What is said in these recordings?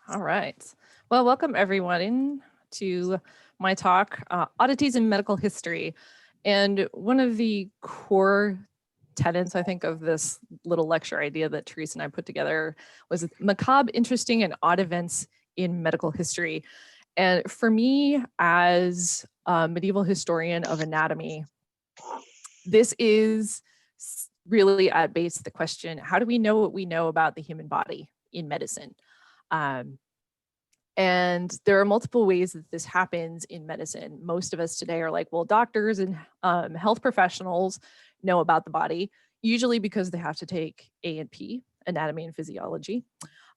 All right. Well, welcome everyone to my talk, Oddities in Medical History. And one of the core tenets, I think, of this little lecture idea that Teresa and I put together was macabre, interesting, and odd events in medical history. And for me, as a medieval historian of anatomy, this is really at base the question, how do we know what we know about the human body in medicine? And there are multiple ways that this happens in medicine. Most of us today are like, well, doctors and health professionals know about the body, usually because they have to take A&P, anatomy and physiology.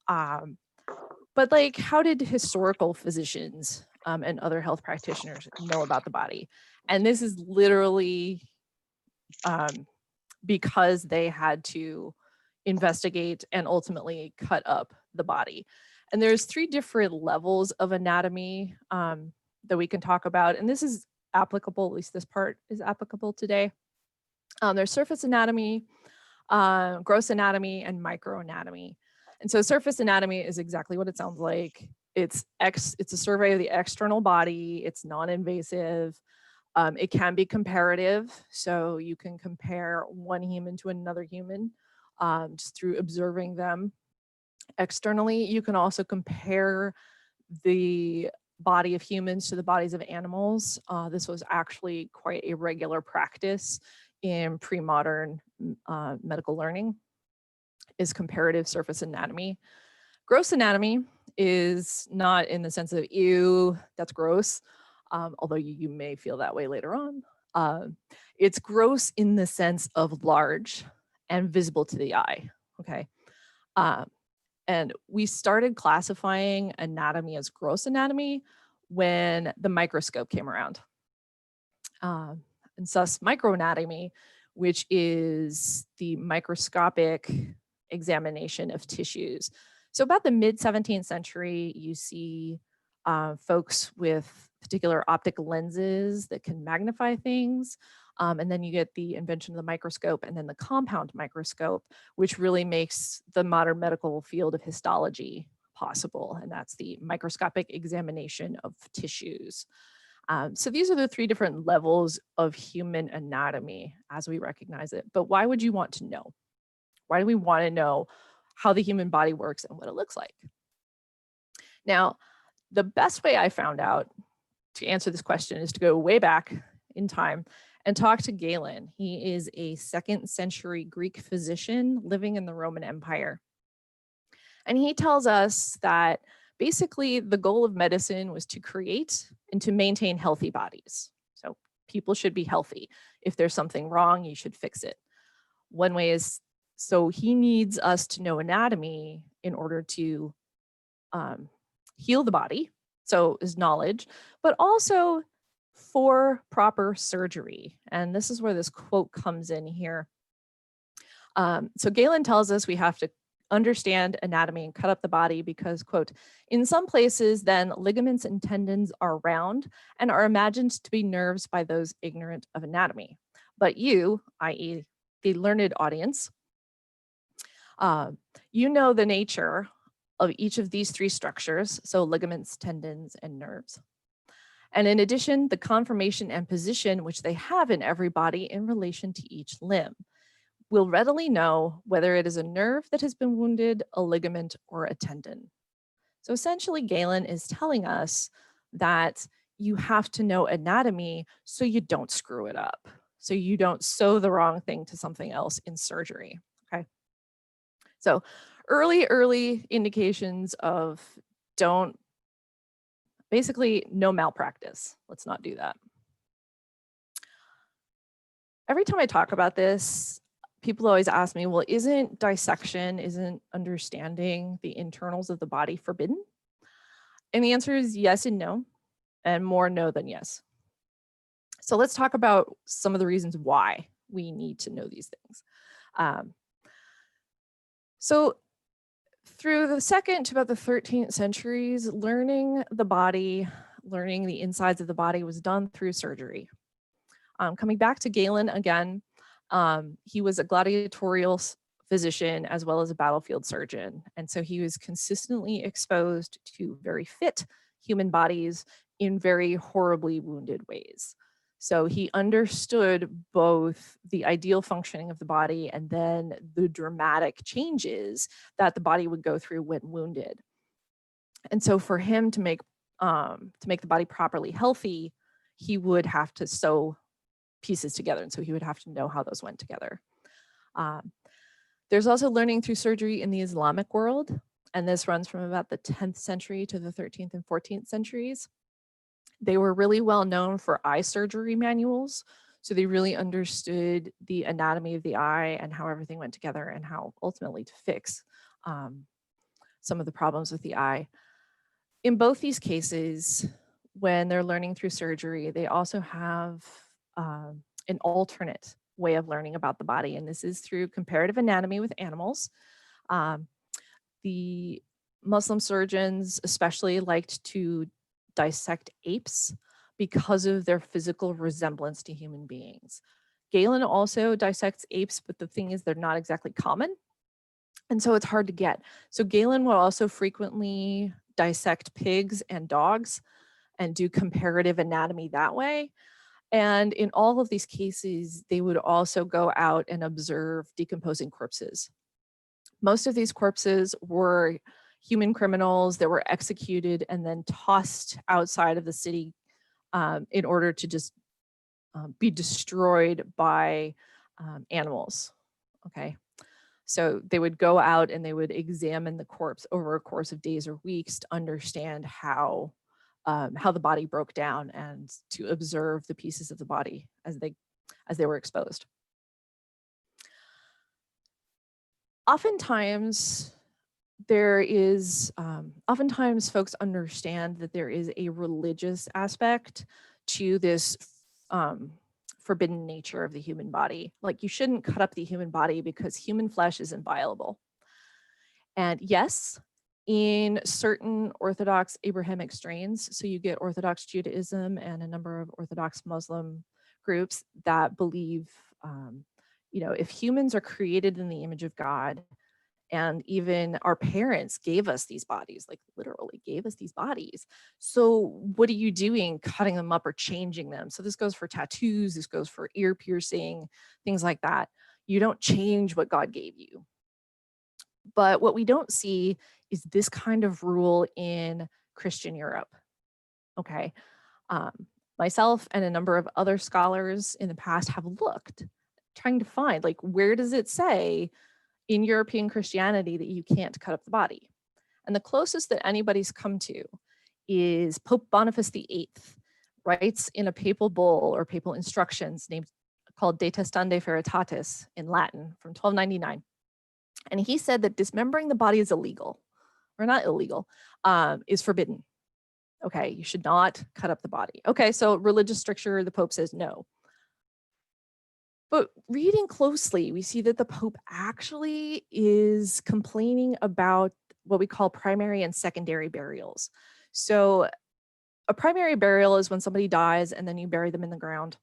But like, how did historical physicians and other health practitioners know about the body? And this is literally because they had to investigate and ultimately cut up the body. And there's three different levels of anatomy that we can talk about. And this is applicable, at least this part is applicable today. There's surface anatomy, gross anatomy, and microanatomy. And so surface anatomy is exactly what it sounds like. It's a survey of the external body. It's non-invasive. It can be comparative. So you can compare one human to another human just through observing them. Externally, you can also compare the body of humans to the bodies of animals. This was actually quite a regular practice in pre-modern medical learning, is comparative surface anatomy. Gross anatomy is not in the sense of, ew, that's gross, although you may feel that way later on. It's gross in the sense of large and visible to the eye, okay? And we started classifying anatomy as gross anatomy when the microscope came around. And thus microanatomy, which is the microscopic examination of tissues. So about the mid 17th century, you see folks with particular optic lenses that can magnify things. And then you get the invention of the microscope and then the compound microscope, which really makes the modern medical field of histology possible. And that's the microscopic examination of tissues. So these are the three different levels of human anatomy as we recognize it. But why would you want to know? Why do we want to know how the human body works and what it looks like? Now, the best way I found out to answer this question is to go way back in time and talk to Galen. He is a 2nd century Greek physician living in the Roman Empire. And he tells us that basically the goal of medicine was to create and to maintain healthy bodies. So people should be healthy. If there's something wrong, you should fix it. One way is, so he needs us to know anatomy in order to heal the body. So is knowledge, but also for proper surgery. And this is where this quote comes in here. So Galen tells us we have to understand anatomy and cut up the body because, quote, in some places then ligaments and tendons are round and are imagined to be nerves by those ignorant of anatomy. But you, i.e. the learned audience, you know the nature of each of these three structures, so ligaments, tendons, and nerves. And in addition, the conformation and position which they have in every body in relation to each limb will readily know whether it is a nerve that has been wounded, a ligament, or a tendon. So essentially, Galen is telling us that you have to know anatomy so you don't screw it up, so you don't sew the wrong thing to something else in surgery, okay? So early indications of basically no malpractice. Let's not do that. Every time I talk about this, people always ask me, well, isn't dissection, isn't understanding the internals of the body forbidden? And the answer is yes and no, and more no than yes. So let's talk about some of the reasons why we need to know these things. So through the 2nd to about the 13th centuries, learning the body, learning the insides of the body was done through surgery. Coming back to Galen again, he was a gladiatorial physician as well as a battlefield surgeon. And so he was consistently exposed to very fit human bodies in very horribly wounded ways. So he understood both the ideal functioning of the body and then the dramatic changes that the body would go through when wounded. And so for him to make the body properly healthy, he would have to sew pieces together. And so he would have to know how those went together. There's also learning through surgery in the Islamic world. And this runs from about the 10th century to the 13th and 14th centuries. They were really well known for eye surgery manuals. So they really understood the anatomy of the eye and how everything went together and how ultimately to fix some of the problems with the eye. In both these cases, when they're learning through surgery, they also have an alternate way of learning about the body. And this is through comparative anatomy with animals. The Muslim surgeons especially liked to dissect apes because of their physical resemblance to human beings. Galen also dissects apes, but the thing is they're not exactly common. And so it's hard to get. So Galen will also frequently dissect pigs and dogs and do comparative anatomy that way. And in all of these cases, they would also go out and observe decomposing corpses. Most of these corpses were human criminals that were executed and then tossed outside of the city in order to just be destroyed by animals, okay? So they would go out and they would examine the corpse over a course of days or weeks to understand how the body broke down and to observe the pieces of the body as they were exposed. Oftentimes, oftentimes folks understand that there is a religious aspect to this forbidden nature of the human body. Like, you shouldn't cut up the human body because human flesh is inviolable. And yes, in certain Orthodox Abrahamic strains, so you get Orthodox Judaism and a number of Orthodox Muslim groups that believe, if humans are created in the image of God, and even our parents gave us these bodies, like literally gave us these bodies. So what are you doing cutting them up or changing them? So this goes for tattoos, this goes for ear piercing, things like that. You don't change what God gave you. But what we don't see is this kind of rule in Christian Europe. Okay. Myself and a number of other scholars in the past have looked, trying to find, like, where does it say in European Christianity that you can't cut up the body? And the closest that anybody's come to is Pope Boniface VIII writes in a papal bull or papal instructions called De Testande Veritatis in Latin from 1299. And he said that dismembering the body is illegal, or not illegal, is forbidden. Okay, you should not cut up the body. Okay, so religious stricture, the Pope says no. But reading closely, we see that the Pope actually is complaining about what we call primary and secondary burials. So a primary burial is when somebody dies and then you bury them in the ground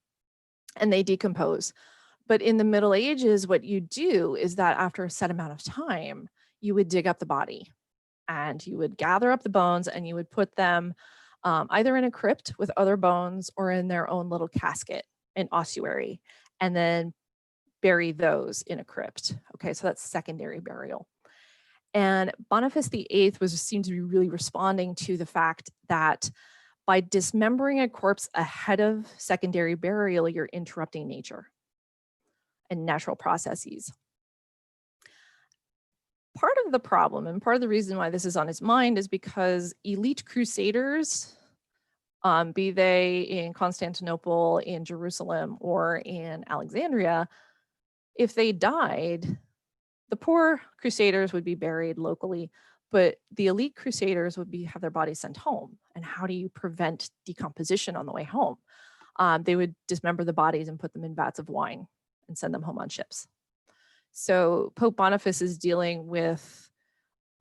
and they decompose. But in the Middle Ages, what you do is that after a set amount of time, you would dig up the body and you would gather up the bones and you would put them either in a crypt with other bones or in their own little casket, an ossuary, and then bury those in a crypt. Okay, so that's secondary burial. And Boniface VIII seemed to be really responding to the fact that by dismembering a corpse ahead of secondary burial, you're interrupting nature and natural processes. Part of the problem and part of the reason why this is on his mind is because elite crusaders, be they in Constantinople, in Jerusalem, or in Alexandria, if they died, the poor crusaders would be buried locally, but the elite crusaders would have their bodies sent home. And how do you prevent decomposition on the way home? They would dismember the bodies and put them in vats of wine and send them home on ships. So Pope Boniface is dealing with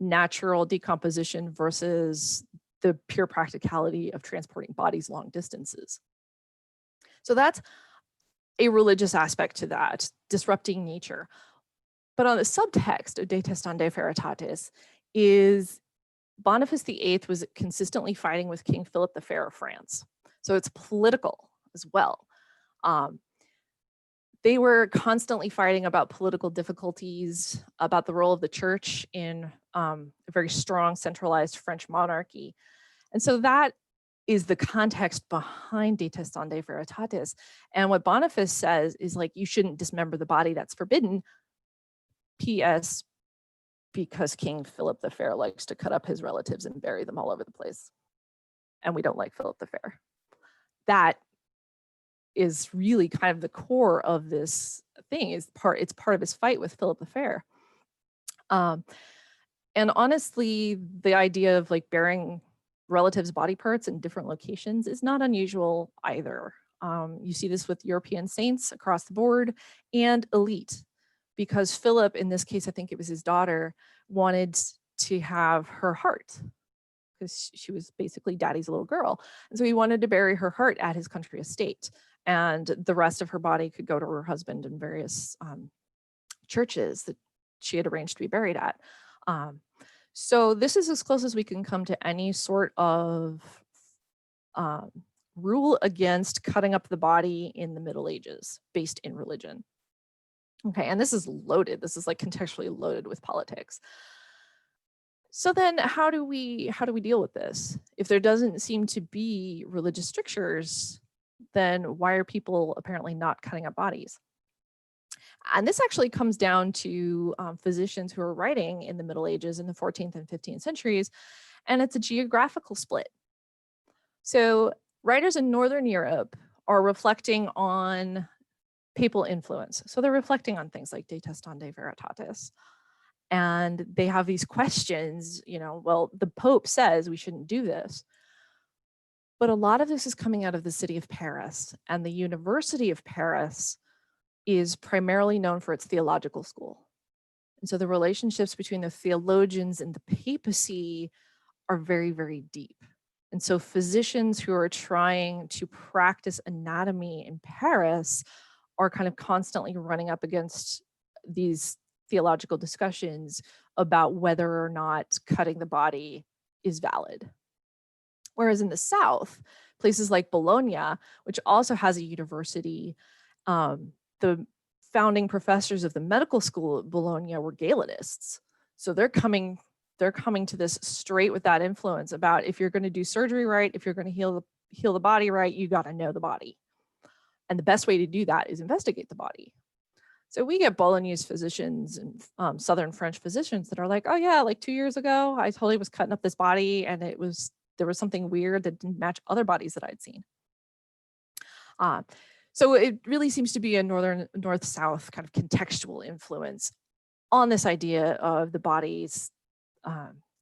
natural decomposition versus the pure practicality of transporting bodies long distances. So that's a religious aspect to that, disrupting nature. But on the subtext of De Testande Veritatis is Boniface VIII was consistently fighting with King Philip the Fair of France. So it's political as well. They were constantly fighting about political difficulties, about the role of the church in a very strong centralized French monarchy. And so that is the context behind De Testande Veritatis. And what Boniface says is like, you shouldn't dismember the body, that's forbidden. P.S. because King Philip the Fair likes to cut up his relatives and bury them all over the place. And we don't like Philip the Fair. That is really kind of the core of this thing. It's part of his fight with Philip the Fair. And honestly, the idea of like burying relatives' body parts in different locations is not unusual either. You see this with European saints across the board and elite, because Philip, in this case, I think it was his daughter, wanted to have her heart because she was basically daddy's little girl. And so he wanted to bury her heart at his country estate. And the rest of her body could go to her husband in various churches that she had arranged to be buried at. So this is as close as we can come to any sort of rule against cutting up the body in the Middle Ages based in religion. Okay, and this is loaded. This is like contextually loaded with politics. So then how do we deal with this? If there doesn't seem to be religious strictures, then why are people apparently not cutting up bodies? And this actually comes down to physicians who are writing in the Middle Ages in the 14th and 15th centuries, and it's a geographical split. So writers in Northern Europe are reflecting on papal influence. So they're reflecting on things like De Testande Veritatis. And they have these questions, you know, well, the Pope says we shouldn't do this. But a lot of this is coming out of the city of Paris, and the University of Paris is primarily known for its theological school. And so the relationships between the theologians and the papacy are very, very deep. And so physicians who are trying to practice anatomy in Paris are kind of constantly running up against these theological discussions about whether or not cutting the body is valid. Whereas in the South, places like Bologna, which also has a university, the founding professors of the medical school at Bologna were Galenists. So they're coming to this straight with that influence about if you're going to do surgery right, if you're going to heal the body right, you got to know the body. And the best way to do that is investigate the body. So we get Bolognese physicians and Southern French physicians that are like, oh yeah, like 2 years ago, I totally was cutting up this body and there was something weird that didn't match other bodies that I'd seen. So it really seems to be a north-south kind of contextual influence on this idea of the body's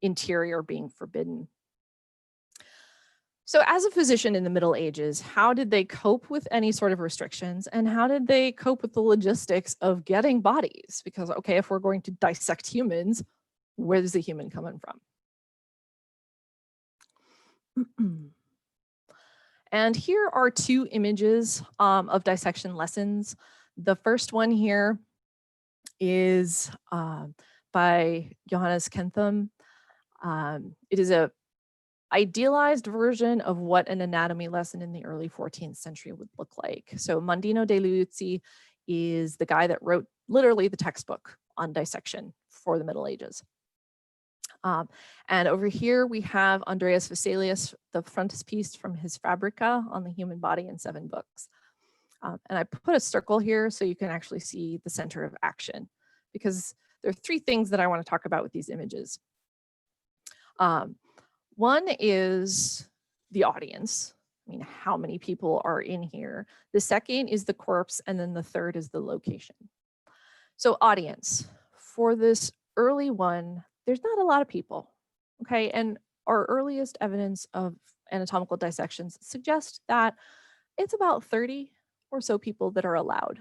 interior being forbidden. So as a physician in the Middle Ages, how did they cope with any sort of restrictions, and how did they cope with the logistics of getting bodies? Because, okay, if we're going to dissect humans, where's the human coming from? And here are two images of dissection lessons. The first one here is by Johannes Kentham. It is a idealized version of what an anatomy lesson in the early 14th century would look like. So Mondino de Liuzzi is the guy that wrote literally the textbook on dissection for the Middle Ages. And over here we have Andreas Vesalius, the frontispiece from his Fabrica on the human body in 7 books. And I put a circle here so you can actually see the center of action, because there are 3 things that I want to talk about with these images. One is the audience. I mean, how many people are in here? The second is the corpse, and then the third is the location. So audience, for this early one, there's not a lot of people, okay? And our earliest evidence of anatomical dissections suggests that it's about 30 or so people that are allowed,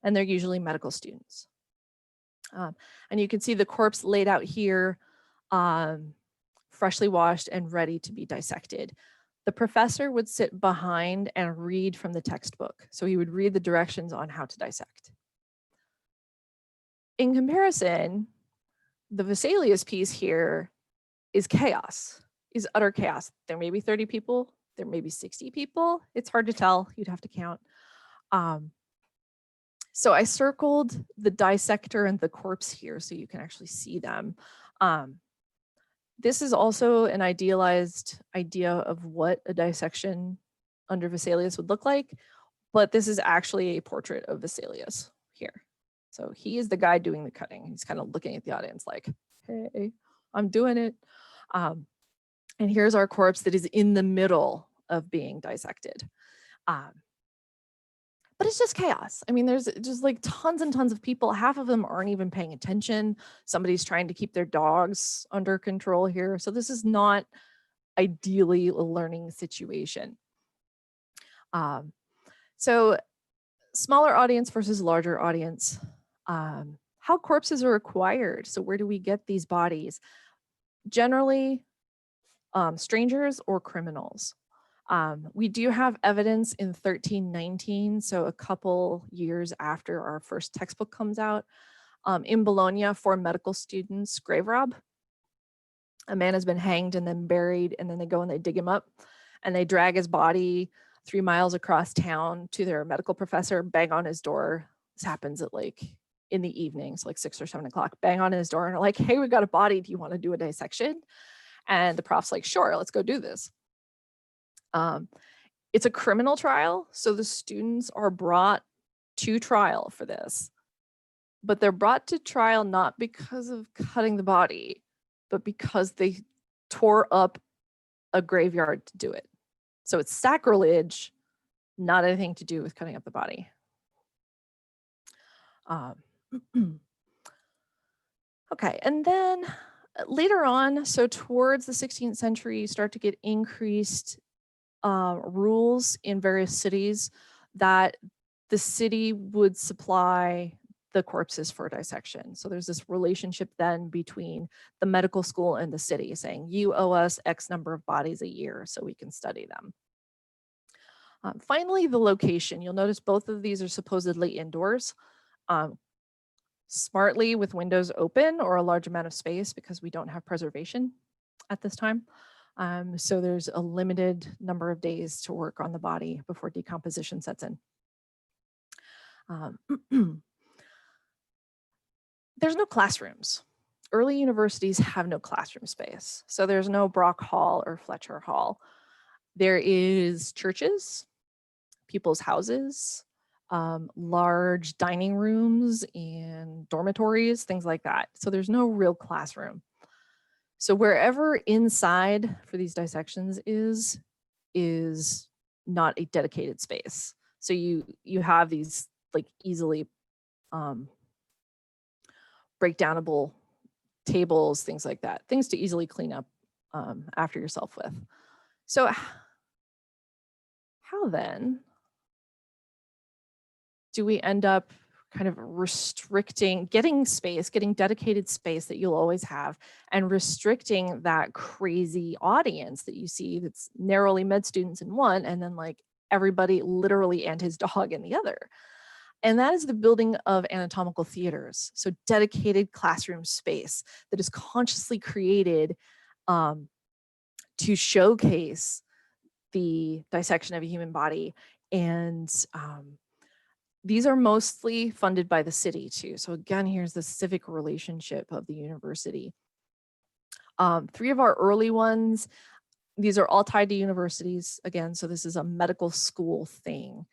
and they're usually medical students. And you can see the corpse laid out here, freshly washed and ready to be dissected. The professor would sit behind and read from the textbook. So he would read the directions on how to dissect. In comparison, the Vesalius piece here is chaos, is utter chaos. There may be 30 people, there may be 60 people. It's hard to tell, you'd have to count. So I circled the dissector and the corpse here so you can actually see them. This is also an idealized idea of what a dissection under Vesalius would look like, but this is actually a portrait of Vesalius here. So he is the guy doing the cutting. He's kind of looking at the audience like, hey, I'm doing it. And here's our corpse that is in the middle of being dissected. But it's just chaos. I mean, there's just like tons and tons of people. Half of them aren't even paying attention. Somebody's trying to keep their dogs under control here. So this is not ideally a learning situation. So smaller audience versus larger audience. How corpses are acquired. So where do we get these bodies? Generally, strangers or criminals. We do have evidence in 1319, so a couple years after our first textbook comes out, in Bologna for medical students, grave rob. A man has been hanged and then buried, and then they go and they dig him up, and they drag his body 3 miles across town to their medical professor, bang on his door. This happens at like in the evening, so like 6 or 7 o'clock, bang on his door and are like, hey, we got a body, do you want to do a dissection? And the prof's like, sure, let's go do this. It's a criminal trial, so the students are brought to trial for this, but they're brought to trial not because of cutting the body, but because they tore up a graveyard to do it. So it's sacrilege, not anything to do with cutting up the body. Okay, and then later on, so towards the 16th century, you start to get increased rules in various cities that the city would supply the corpses for dissection. So there's this relationship then between the medical school and the city saying, you owe us X number of bodies a year so we can study them. Finally, the location. You'll notice both of these are supposedly indoors, smartly with windows open or a large amount of space because we don't have preservation at this time. So there's a limited number of days to work on the body before decomposition sets in. There's no classrooms. Early universities have no classroom space. So there's no Brock Hall or Fletcher Hall. There is churches, people's houses, large dining rooms and dormitories, things like that. So there's no real classroom. So wherever inside for these dissections is not a dedicated space. So you have these like easily breakdownable tables, things like that, things to easily clean up after yourself with. So how then do we end up kind of restricting, getting dedicated space that you'll always have, and restricting that crazy audience that you see that's narrowly med students in one, and then like everybody literally and his dog in the other? And that is the building of anatomical theaters. So dedicated classroom space that is consciously created to showcase the dissection of a human body. And these are mostly funded by the city too. So again, here's the civic relationship of the university. 3 of our early ones, these are all tied to universities again. So this is a medical school thing.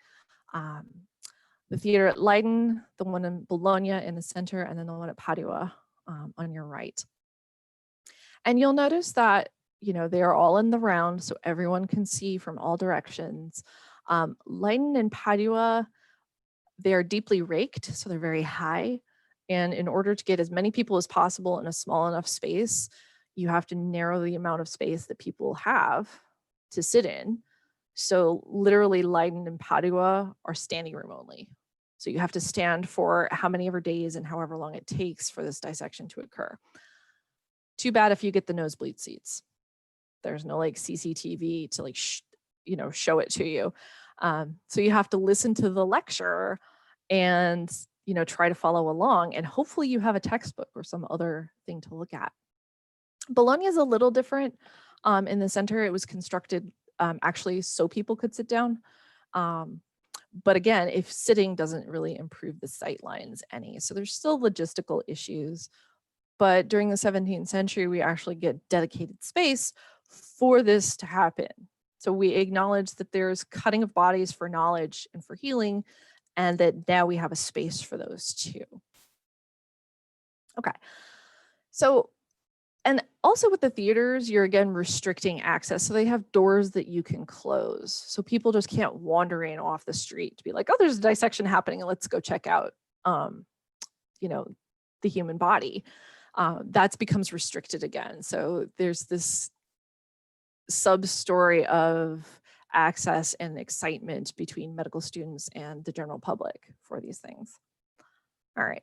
The theater at Londom, the one in Bologna in the center, and then the one at Padua on your right. And you'll notice that, you know, they are all in the round, so everyone can see from all directions. Londom and Padua, they are deeply raked, so they're very high. And in order to get as many people as possible in a small enough space, you have to narrow the amount of space that people have to sit in. So literally Londom and Padua are standing room only. So you have to stand for how many ever days and however long it takes for this dissection to occur. Too bad if you get the nosebleed seats. There's no like CCTV to like, show it to you. So you have to listen to the lecture and, try to follow along, and hopefully you have a textbook or some other thing to look at. Bologna is a little different. In the center, it was constructed actually so people could sit down. But again, if sitting doesn't really improve the sight lines any. So there's still logistical issues. But during the 17th century, we actually get dedicated space for this to happen. So we acknowledge that there's cutting of bodies for knowledge and for healing, and that now we have a space for those too. Okay. So, and also with the theaters, you're again restricting access. So they have doors that you can close. So people just can't wander in off the street to be like, oh, there's a dissection happening and let's go check out, the human body. That becomes restricted again. So there's this sub-story of access and excitement between medical students and the general public for these things. All right.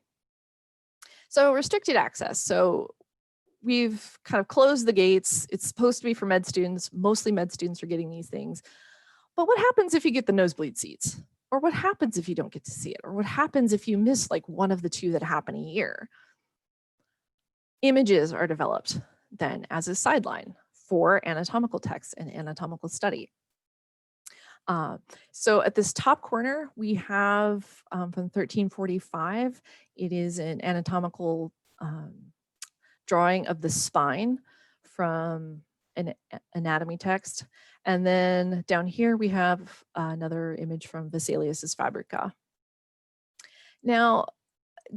So restricted access. So we've kind of closed the gates. It's supposed to be for med students. Mostly med students are getting these things. But what happens if you get the nosebleed seats? Or what happens if you don't get to see it? Or what happens if you miss like one of the two that happen a year? Images are developed then as a sideline for anatomical texts and anatomical study. So at this top corner, we have from 1345, it is an anatomical drawing of the spine from an anatomy text. And then down here, we have another image from Vesalius's Fabrica. Now,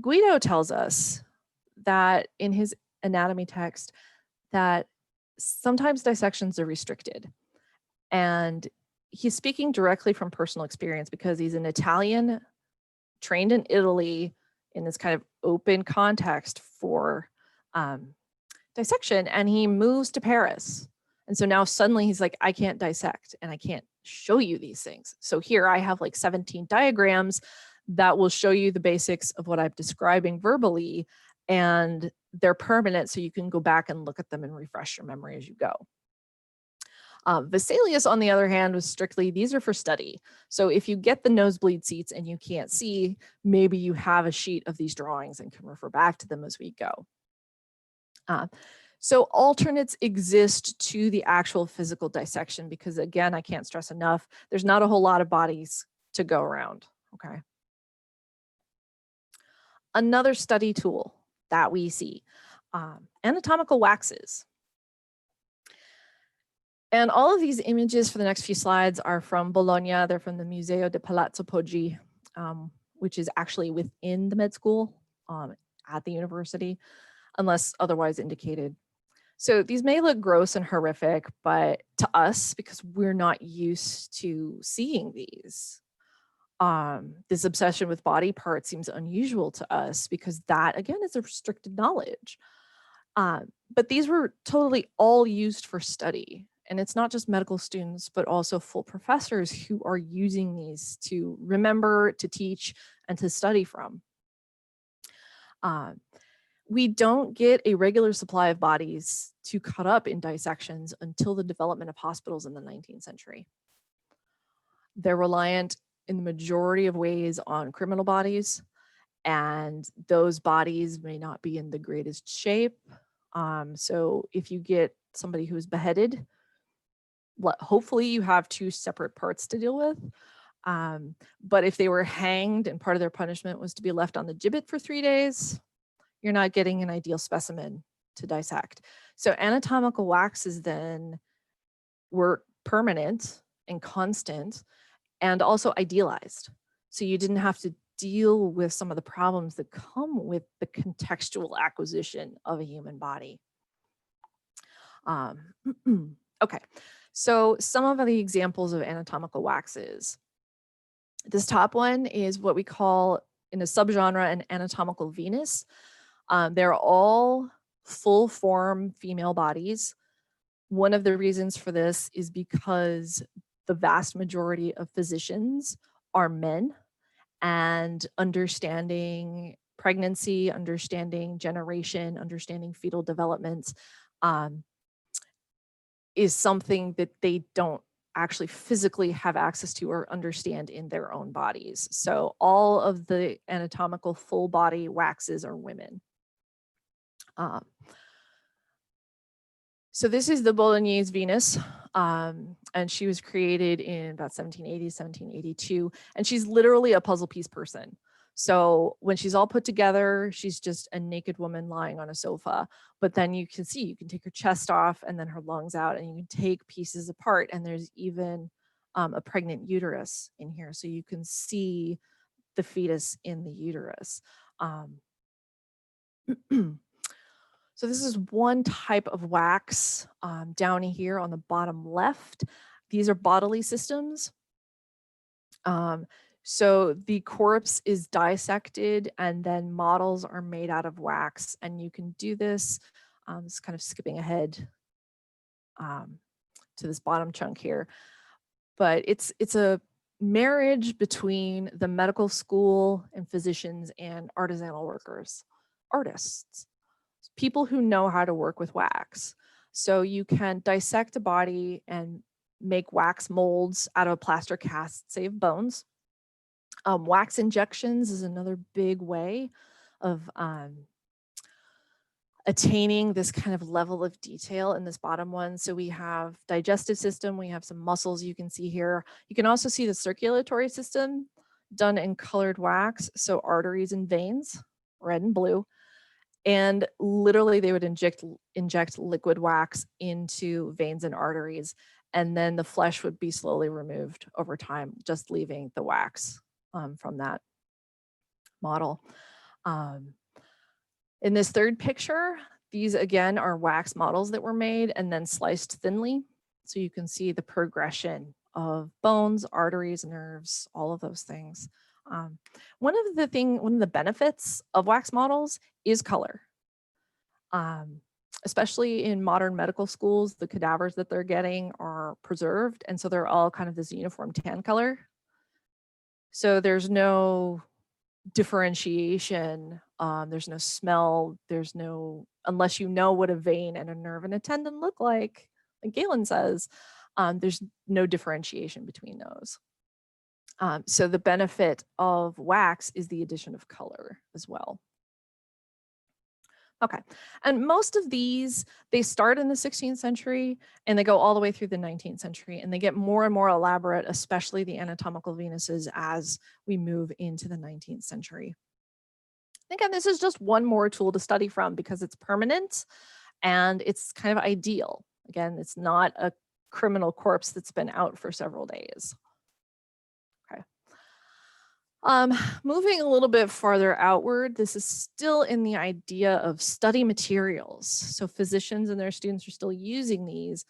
Guido tells us that in his anatomy text that sometimes dissections are restricted. And he's speaking directly from personal experience because he's an Italian trained in Italy in this kind of open context for dissection, and he moves to Paris. And so now suddenly he's like, I can't dissect and I can't show you these things. So here I have like 17 diagrams that will show you the basics of what I'm describing verbally, and they're permanent so you can go back and look at them and refresh your memory as you go. Vesalius, on the other hand, was strictly, these are for study. So if you get the nosebleed seats and you can't see, maybe you have a sheet of these drawings and can refer back to them as we go. So alternates exist to the actual physical dissection because, again, I can't stress enough, there's not a whole lot of bodies to go around, okay? Another study tool that we see, anatomical waxes. And all of these images for the next few slides are from Bologna. They're from the Museo di Palazzo Poggi, which is actually within the med school at the university, unless otherwise indicated. So these may look gross and horrific, but to us, because we're not used to seeing these, this obsession with body parts seems unusual to us because that, again, is a restricted knowledge. But these were totally all used for study. And it's not just medical students, but also full professors who are using these to remember, to teach, and to study from. We don't get a regular supply of bodies to cut up in dissections until the development of hospitals in the 19th century. They're reliant in the majority of ways on criminal bodies, and those bodies may not be in the greatest shape. So if you get somebody who's beheaded, hopefully you have two separate parts to deal with. But if they were hanged and part of their punishment was to be left on the gibbet for 3 days, you're not getting an ideal specimen to dissect. So anatomical waxes then were permanent and constant and also idealized. So you didn't have to deal with some of the problems that come with the contextual acquisition of a human body. Okay, so some of the examples of anatomical waxes. This top one is what we call in a subgenre an anatomical Venus. They're all full form female bodies. One of the reasons for this is because the vast majority of physicians are men, and understanding pregnancy, understanding generation, understanding fetal development is something that they don't actually physically have access to or understand in their own bodies. So all of the anatomical full body waxes are women. So this is the Bolognese Venus, and she was created in about 1780, 1782, and she's literally a puzzle piece person. So when she's all put together, she's just a naked woman lying on a sofa. But then you can see, you can take her chest off and then her lungs out, and you can take pieces apart. And there's even a pregnant uterus in here. So you can see the fetus in the uterus. So this is one type of wax down here on the bottom left. These are bodily systems. So the corpse is dissected and then models are made out of wax. And you can do this, it's kind of skipping ahead to this bottom chunk here. But it's a marriage between the medical school and physicians and artisanal workers, artists. People who know how to work with wax. So you can dissect a body and make wax molds out of a plaster cast, save bones. Wax injections is another big way of attaining this kind of level of detail in this bottom one. So we have digestive system, we have some muscles you can see here. You can also see the circulatory system done in colored wax. So arteries and veins, red and blue. And literally they would inject liquid wax into veins and arteries, and then the flesh would be slowly removed over time, just leaving the wax from that model. In this third picture, these again are wax models that were made and then sliced thinly. So you can see the progression of bones, arteries, nerves, all of those things. One of the benefits of wax models is color. Especially in modern medical schools, the cadavers that they're getting are preserved. And so they're all kind of this uniform tan color. So there's no differentiation. There's no smell. There's no, unless you know what a vein and a nerve and a tendon look like Galen says, there's no differentiation between those. So the benefit of wax is the addition of color as well. Okay, and most of these, they start in the 16th century and they go all the way through the 19th century, and they get more and more elaborate, especially the anatomical Venuses, as we move into the 19th century. Again, this is just one more tool to study from because it's permanent and it's kind of ideal. Again, it's not a criminal corpse that's been out for several days. Okay. Moving a little bit farther outward, this is still in the idea of study materials. So physicians and their students are still using these,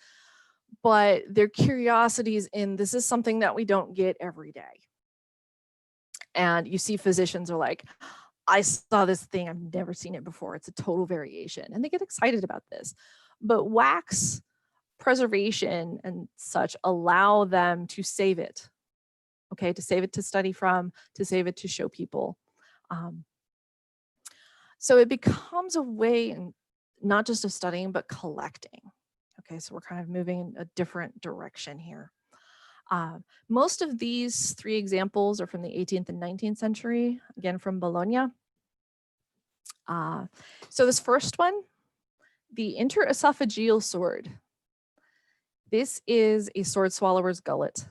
but their curiosities in this is something that we don't get every day. And you see physicians are like, I saw this thing, I've never seen it before. It's a total variation. And they get excited about this. But wax preservation and such allow them to save it. Okay, to save it to study from, to save it to show people. So it becomes a way, not just of studying, but collecting. Okay, so we're kind of moving in a different direction here. Most of these three examples are from the 18th and 19th century, again from Bologna. So this first one, the interesophageal sword. This is a sword swallower's gullet.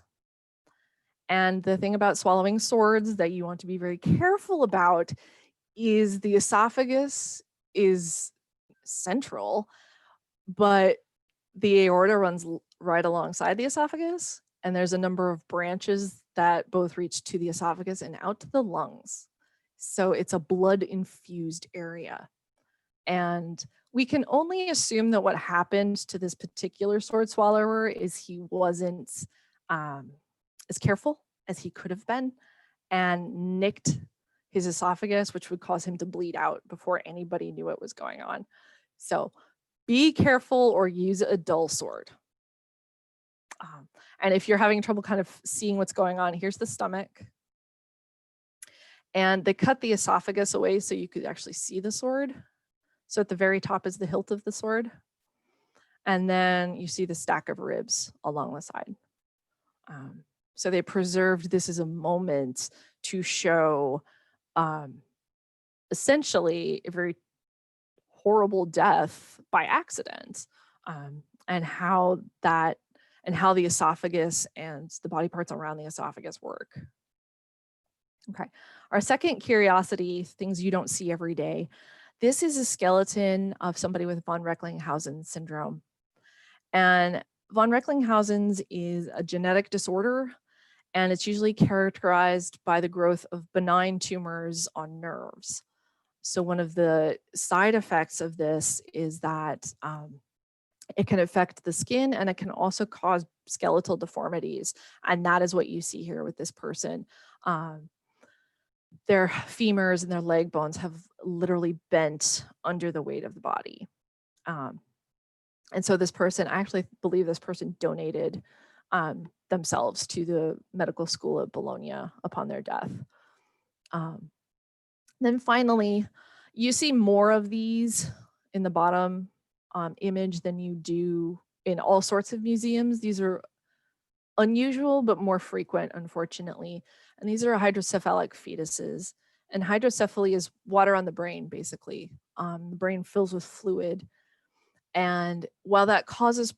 And the thing about swallowing swords that you want to be very careful about is the esophagus is central, but the aorta runs right alongside the esophagus. And there's a number of branches that both reach to the esophagus and out to the lungs. So it's a blood infused area. And we can only assume that what happened to this particular sword swallower is he wasn't as careful as he could have been and nicked his esophagus, which would cause him to bleed out before anybody knew what was going on. So be careful or use a dull sword. And if you're having trouble kind of seeing what's going on, here's the stomach. And they cut the esophagus away so you could actually see the sword. So at the very top is the hilt of the sword. And then you see the stack of ribs along the side. So they preserved this as a moment to show um, essentially a very horrible death by accident, and how the esophagus and the body parts around the esophagus work. Okay, our second curiosity, things you don't see every day. This is a skeleton of somebody with von Recklinghausen syndrome. And von Recklinghausen's is a genetic disorder, and it's usually characterized by the growth of benign tumors on nerves. So one of the side effects of this is that it can affect the skin, and it can also cause skeletal deformities. And that is what you see here with this person. Their femurs and their leg bones have literally bent under the weight of the body. And so this person, I actually believe this person donated themselves to the medical school at Bologna upon their death. Then finally, you see more of these in the bottom image than you do in all sorts of museums. These are unusual, but more frequent, unfortunately. And these are hydrocephalic fetuses. And hydrocephaly is water on the brain, basically. The brain fills with fluid. And while that causes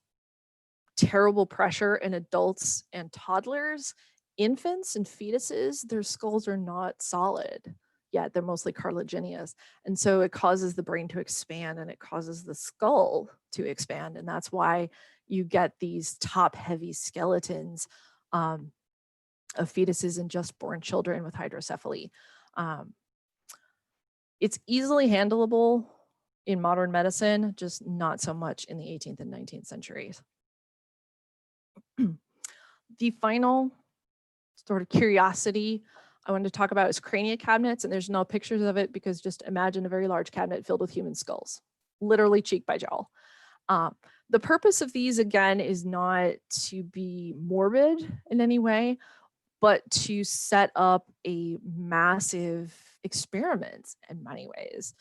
terrible pressure in adults and toddlers, infants and fetuses, their skulls are not solid yet. They're mostly cartilaginous. And so it causes the brain to expand, and it causes the skull to expand. And that's why you get these top heavy skeletons of fetuses and just born children with hydrocephaly. It's easily handleable in modern medicine, just not so much in the 18th and 19th centuries. The final sort of curiosity I wanted to talk about is crania cabinets, and there's no pictures of it because just imagine a very large cabinet filled with human skulls, literally cheek by jowl. The purpose of these, again, is not to be morbid in any way, but to set up a massive experiment in many ways.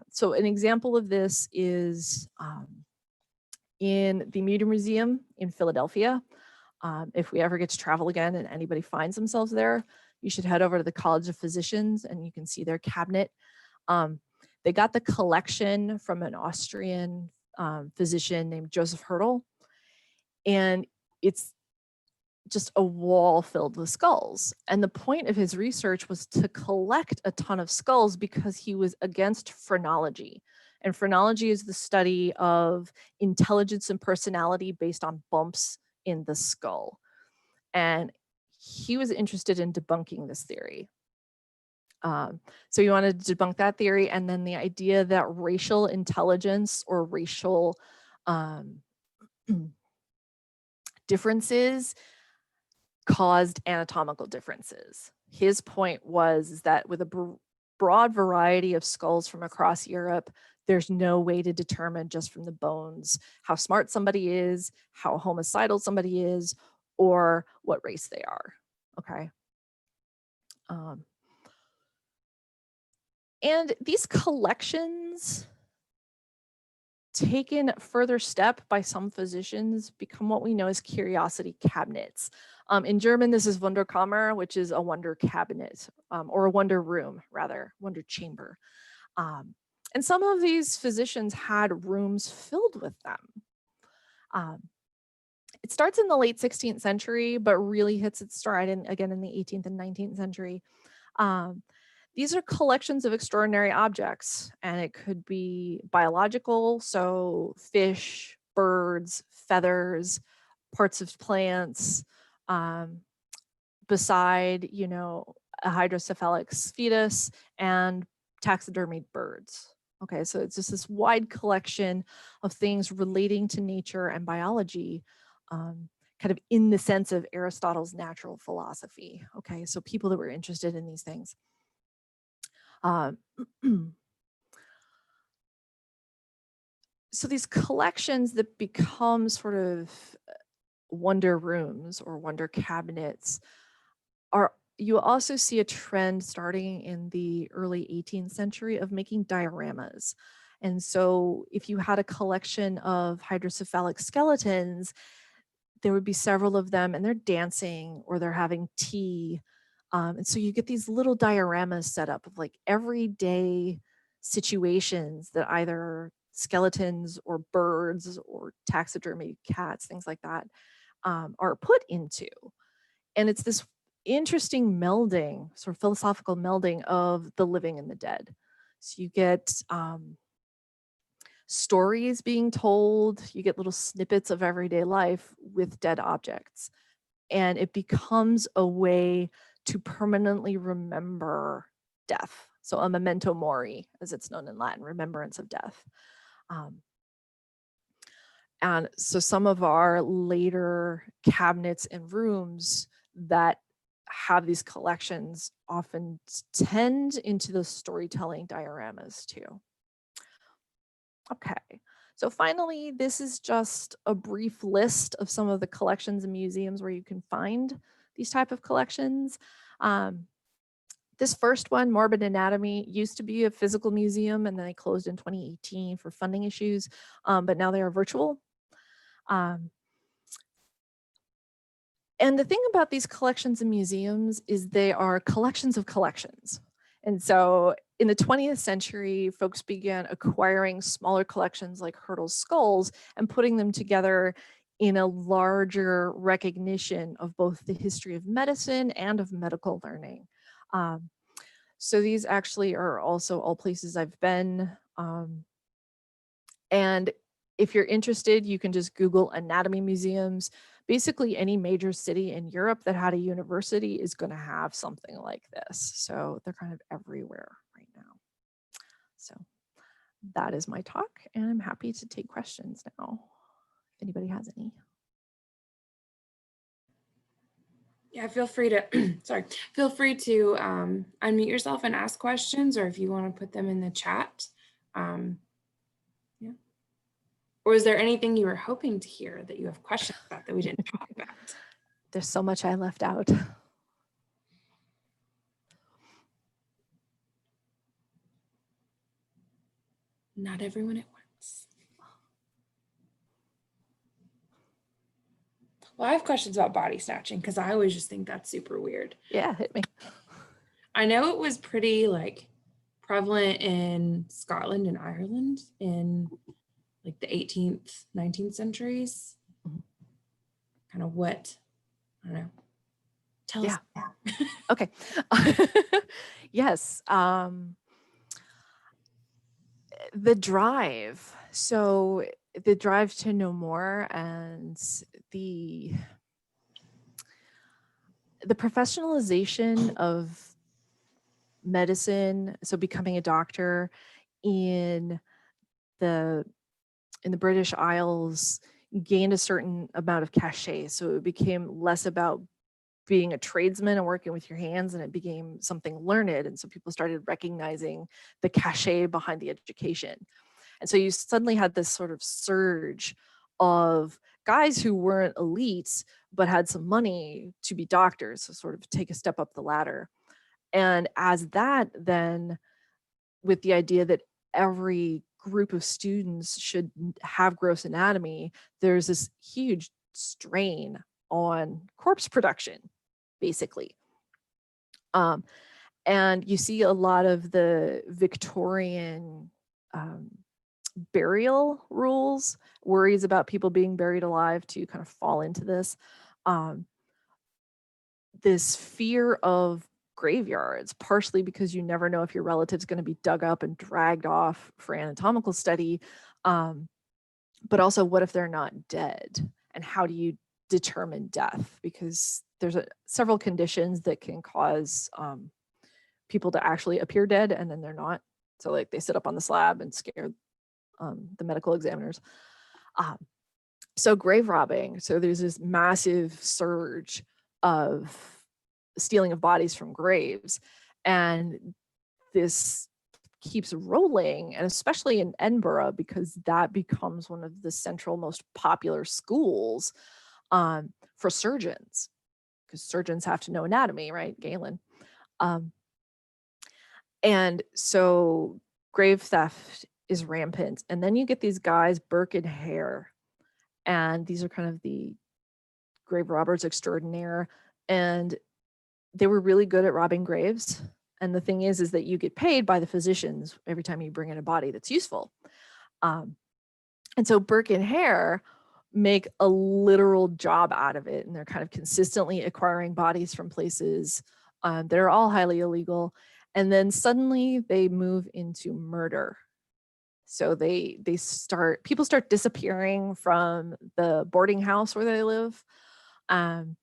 So an example of this is in the Mutter Museum in Philadelphia. If we ever get to travel again and anybody finds themselves there, you should head over to the College of Physicians and you can see their cabinet. They got the collection from an Austrian physician named Joseph Hertel, and it's just a wall filled with skulls. And the point of his research was to collect a ton of skulls because he was against phrenology. And phrenology is the study of intelligence and personality based on bumps in the skull. And he was interested in debunking this theory. So he wanted to debunk that theory, and then the idea that racial intelligence or racial differences caused anatomical differences. His point was that with a broad variety of skulls from across Europe, there's no way to determine just from the bones how smart somebody is, how homicidal somebody is, or what race they are. Okay. And these collections, taken further step by some physicians, become what we know as curiosity cabinets. In German, this is Wunderkammer, which is a wonder cabinet, or a wonder room, rather, wonder chamber. And some of these physicians had rooms filled with them. It starts in the late 16th century, but really hits its stride again in the 18th and 19th century. These are collections of extraordinary objects, and it could be biological, so fish, birds, feathers, parts of plants, beside, a hydrocephalic fetus and taxidermied birds. Okay, so it's just this wide collection of things relating to nature and biology, kind of in the sense of Aristotle's natural philosophy. Okay, so people that were interested in these things. So these collections that become sort of wonder rooms or wonder cabinets you also see a trend starting in the early 18th century of making dioramas. And so if you had a collection of hydrocephalic skeletons, there would be several of them, and they're dancing or they're having tea. And so you get these little dioramas set up of like everyday situations that either skeletons or birds or taxidermy cats, things like that, are put into. And it's this interesting melding, sort of philosophical melding of the living and the dead. So you get stories being told, you get little snippets of everyday life with dead objects. And it becomes a way to permanently remember death. So a memento mori, as it's known in Latin, remembrance of death. And so some of our later cabinets and rooms that have these collections often tend into the storytelling dioramas too. Okay, so finally, this is just a brief list of some of the collections and museums where you can find these type of collections. This first one, Morbid Anatomy, used to be a physical museum, and then they closed in 2018 for funding issues, but now they are virtual. And the thing about these collections and museums is they are collections of collections. And so in the 20th century, folks began acquiring smaller collections like Hurdle's skulls and putting them together in a larger recognition of both the history of medicine and of medical learning. So these actually are also all places I've been. And if you're interested, you can just Google anatomy museums. Basically, any major city in Europe that had a university is going to have something like this. So they're kind of everywhere right now. So that is my talk, and I'm happy to take questions now, if anybody has any. Yeah, feel free to, feel free to unmute yourself and ask questions, or if you want to put them in the chat. Yeah. Or is there anything you were hoping to hear that you have questions about that we didn't talk about? There's so much I left out. Not everyone at once. Well, I have questions about body snatching because I always just think that's super weird. Yeah, hit me. I know it was pretty like prevalent in Scotland and Ireland in like the 18th, 19th centuries. Kind of what, I don't know. Tell us. Okay. Yes. The drive. So the drive to know more and the professionalization of medicine, so becoming a doctor in the British Isles gained a certain amount of cachet. So it became less about being a tradesman and working with your hands, and it became something learned. And so people started recognizing the cachet behind the education. And so you suddenly had this sort of surge of guys who weren't elites, but had some money to be doctors, so sort of take a step up the ladder. And as that then, with the idea that every group of students should have gross anatomy, there's this huge strain on corpse production, basically. And you see a lot of the Victorian burial rules, worries about people being buried alive to kind of fall into this. This fear of graveyards, partially because you never know if your relative's going to be dug up and dragged off for anatomical study, but also what if they're not dead, and how do you determine death? Because there's several conditions that can cause people to actually appear dead and then they're not. So like they sit up on the slab and scare the medical examiners. So grave robbing. So there's this massive surge of stealing of bodies from graves, and this keeps rolling, and especially in Edinburgh, because that becomes one of the central most popular schools for surgeons, because surgeons have to know anatomy, right, Galen? And so grave theft is rampant, and then you get these guys, Burke and Hare, and these are kind of the grave robbers extraordinaire, and they were really good at robbing graves. And the thing is that you get paid by the physicians every time you bring in a body that's useful. And so Burke and Hare make a literal job out of it, and they're kind of consistently acquiring bodies from places that are all highly illegal. And then suddenly they move into murder. So people start disappearing from the boarding house where they live. And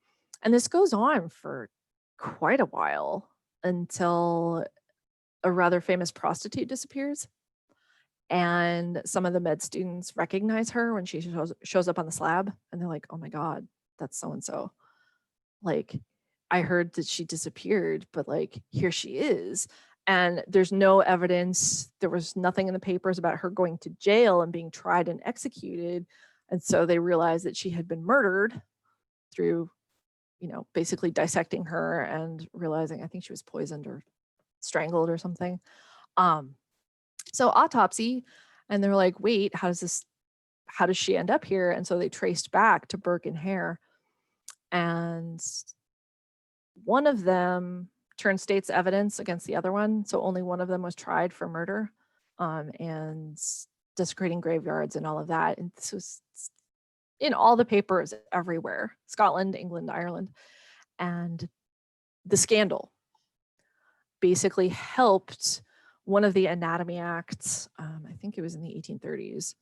this goes on for quite a while until a rather famous prostitute disappears. And some of the med students recognize her when she shows up on the slab, and they're like, oh my God, that's so-and-so. Like, I heard that she disappeared, but like, here she is. And there's no evidence. There was nothing in the papers about her going to jail and being tried and executed. And so they realized that she had been murdered through, basically dissecting her and realizing, I think she was poisoned or strangled or something. So autopsy, and they're like, wait, how does she end up here? And so they traced back to Burke and Hare, and one of them turned state's evidence against the other one. So only one of them was tried for murder and desecrating graveyards and all of that. And this was in all the papers everywhere, Scotland, England, Ireland. And the scandal basically helped one of the Anatomy Acts, I think it was in the 1830s.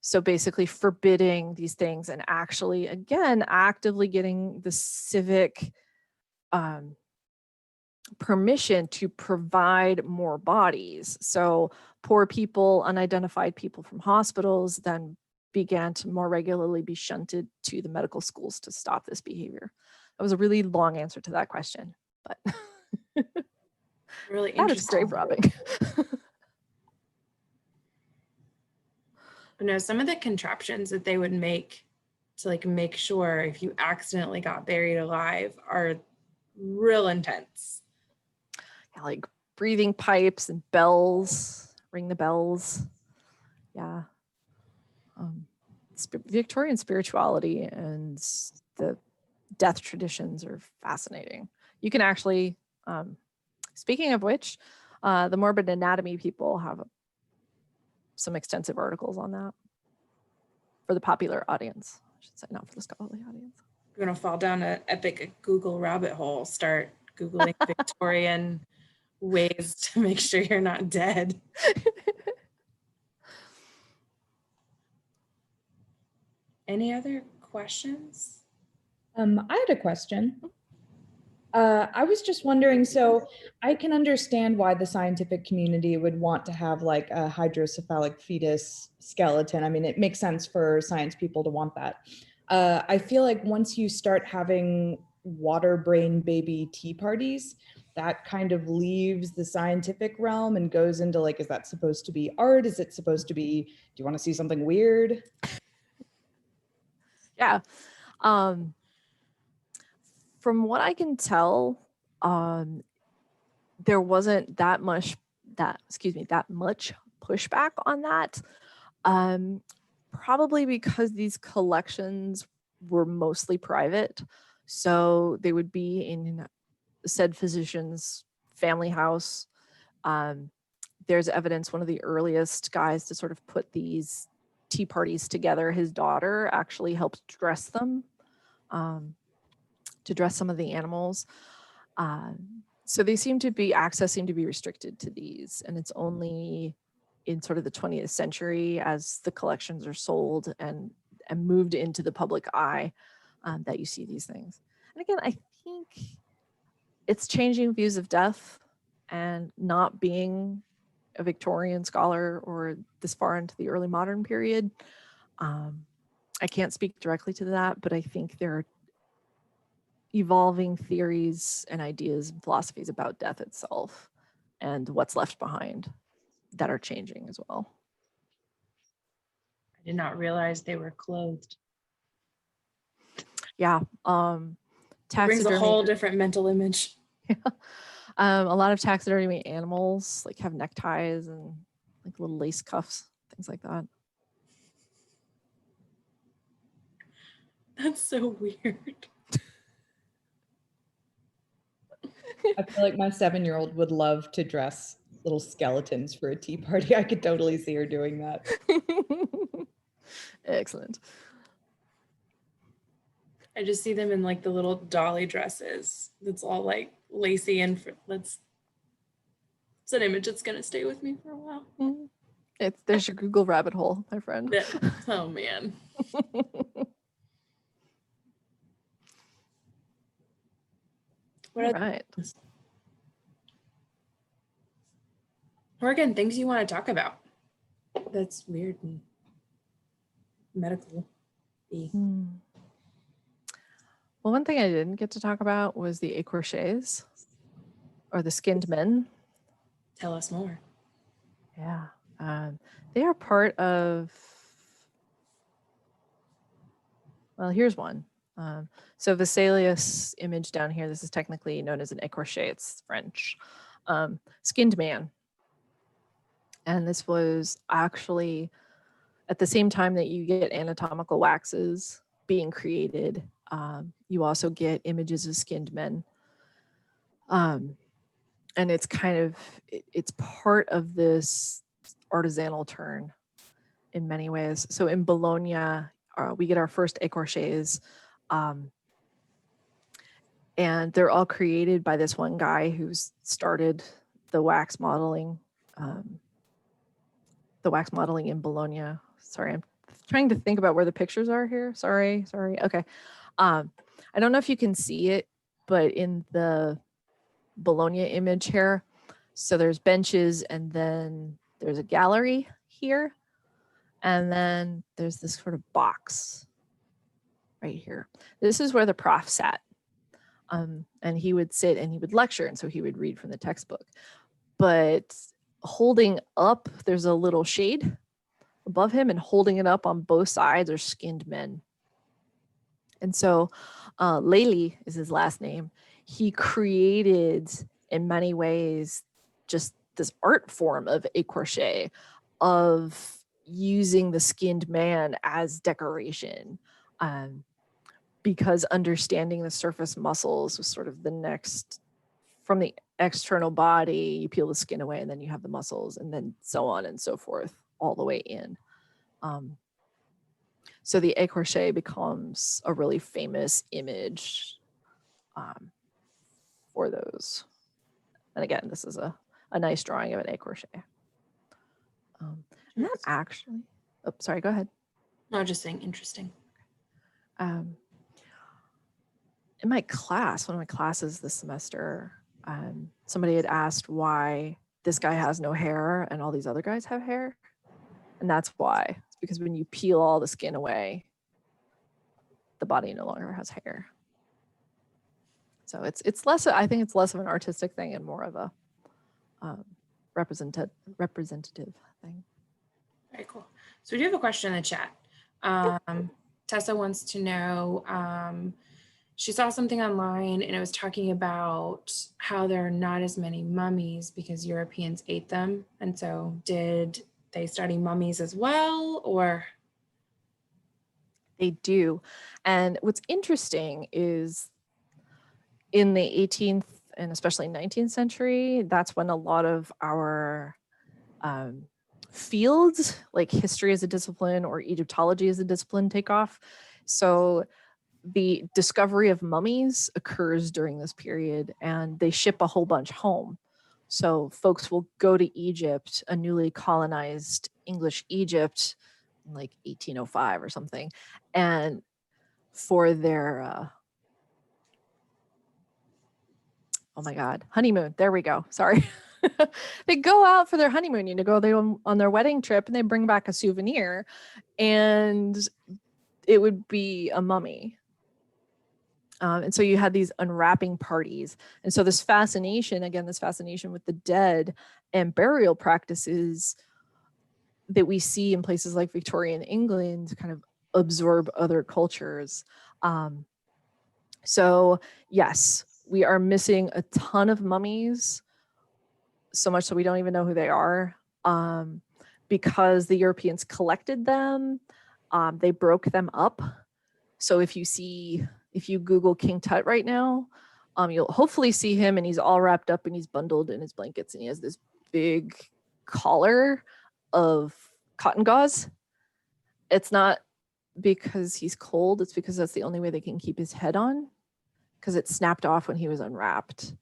So basically forbidding these things and actually, again, actively getting the civic permission to provide more bodies. So poor people, unidentified people from hospitals then began to more regularly be shunted to the medical schools to stop this behavior. That was a really long answer to that question, but Really that is interesting. grave robbing. Some of the contraptions that they would make to like make sure if you accidentally got buried alive are real intense. Yeah, like breathing pipes and bells, ring the bells. Yeah. Victorian spirituality and the death traditions are fascinating. You can actually, speaking of which, the Morbid Anatomy people have some extensive articles on that for the popular audience. I should say, not for the scholarly audience. You're gonna fall down an epic Google rabbit hole, start Googling Victorian ways to make sure you're not dead. Any other questions? I had a question. I was just wondering, so I can understand why the scientific community would want to have like a hydrocephalic fetus skeleton. I mean, it makes sense for science people to want that. I feel like once you start having water brain baby tea parties, that kind of leaves the scientific realm and goes into like, is that supposed to be art? Is it supposed to be, do you want to see something weird? Yeah. From what I can tell, there wasn't that much pushback on that. Probably because these collections were mostly private. So they would be in said physician's family house. There's evidence one of the earliest guys to sort of put these tea parties together, his daughter actually helped dress them, to dress some of the animals. So access seemed to be restricted to these, and it's only in sort of the 20th century as the collections are sold and moved into the public eye that you see these things. And again, I think it's changing views of death, and not being a Victorian scholar or this far into the early modern period. I can't speak directly to that, but I think there are evolving theories and ideas and philosophies about death itself and what's left behind that are changing as well. I did not realize they were clothed. Yeah. It brings a whole different mental image. A lot of taxidermy animals like have neckties and like little lace cuffs, things like that. That's so weird. I feel like my 7-year-old would love to dress little skeletons for a tea party. I could totally see her doing that. Excellent. I just see them in like the little dolly dresses. That's all like lacy and it's an image that's gonna stay with me for a while. There's your Google rabbit hole, my friend. Oh man. What All are right. Morgan, things you want to talk about? That's weird and medical. Well, one thing I didn't get to talk about was the écorchés, or the skinned men. Tell us more. Yeah. They are part of, well, here's one. So Vesalius image down here, this is technically known as an écorché, it's French. Skinned man. And this was actually at the same time that you get anatomical waxes being created, you also get images of skinned men. And it's kind of, it's part of this artisanal turn in many ways. So in Bologna, we get our first écorchés, and they're all created by this one guy who's started the wax modeling in Bologna. Sorry, I'm trying to think about where the pictures are here. Sorry. Okay. I don't know if you can see it, but in the Bologna image here, so there's benches and then there's a gallery here. And then there's this sort of box right here. This is where the prof sat. And he would sit and he would lecture. And so he would read from the textbook. But holding up, there's a little shade above him, and holding it up on both sides are skinned men. And so Lely is his last name. He created, in many ways, just this art form of écorché, of using the skinned man as decoration, because understanding the surface muscles was sort of the next, from the external body, you peel the skin away and then you have the muscles, and then so on and so forth all the way in. So the écorché becomes a really famous image for those. And again, this is a nice drawing of an écorché. And that actually, oh, sorry, go ahead. No, just saying interesting. In my class, one of my classes this semester, somebody had asked why this guy has no hair and all these other guys have hair. And that's why. It's because when you peel all the skin away, the body no longer has hair. So it's less, I think it's less of an artistic thing and more of a representative thing. Very cool. So we do have a question in the chat. Tessa wants to know, she saw something online and it was talking about how there are not as many mummies because Europeans ate them. And so did they study mummies as well, or? They do. And what's interesting is in the 18th and especially 19th century, that's when a lot of our fields, like history as a discipline or Egyptology as a discipline, take off. So the discovery of mummies occurs during this period, and they ship a whole bunch home. So folks will go to Egypt, a newly colonized English Egypt, in like 1805 or something, and for their oh my God, honeymoon. There we go. Sorry. They go out for their honeymoon, they on their wedding trip, and they bring back a souvenir, and it would be a mummy. And so you had these unwrapping parties. And so this fascination with the dead and burial practices that we see in places like Victorian England kind of absorb other cultures. So yes, we are missing a ton of mummies, so much so we don't even know who they are, because the Europeans collected them, they broke them up. So if you Google King Tut right now, you'll hopefully see him, and he's all wrapped up and he's bundled in his blankets, and he has this big collar of cotton gauze. It's not because he's cold, it's because that's the only way they can keep his head on, because it snapped off when he was unwrapped.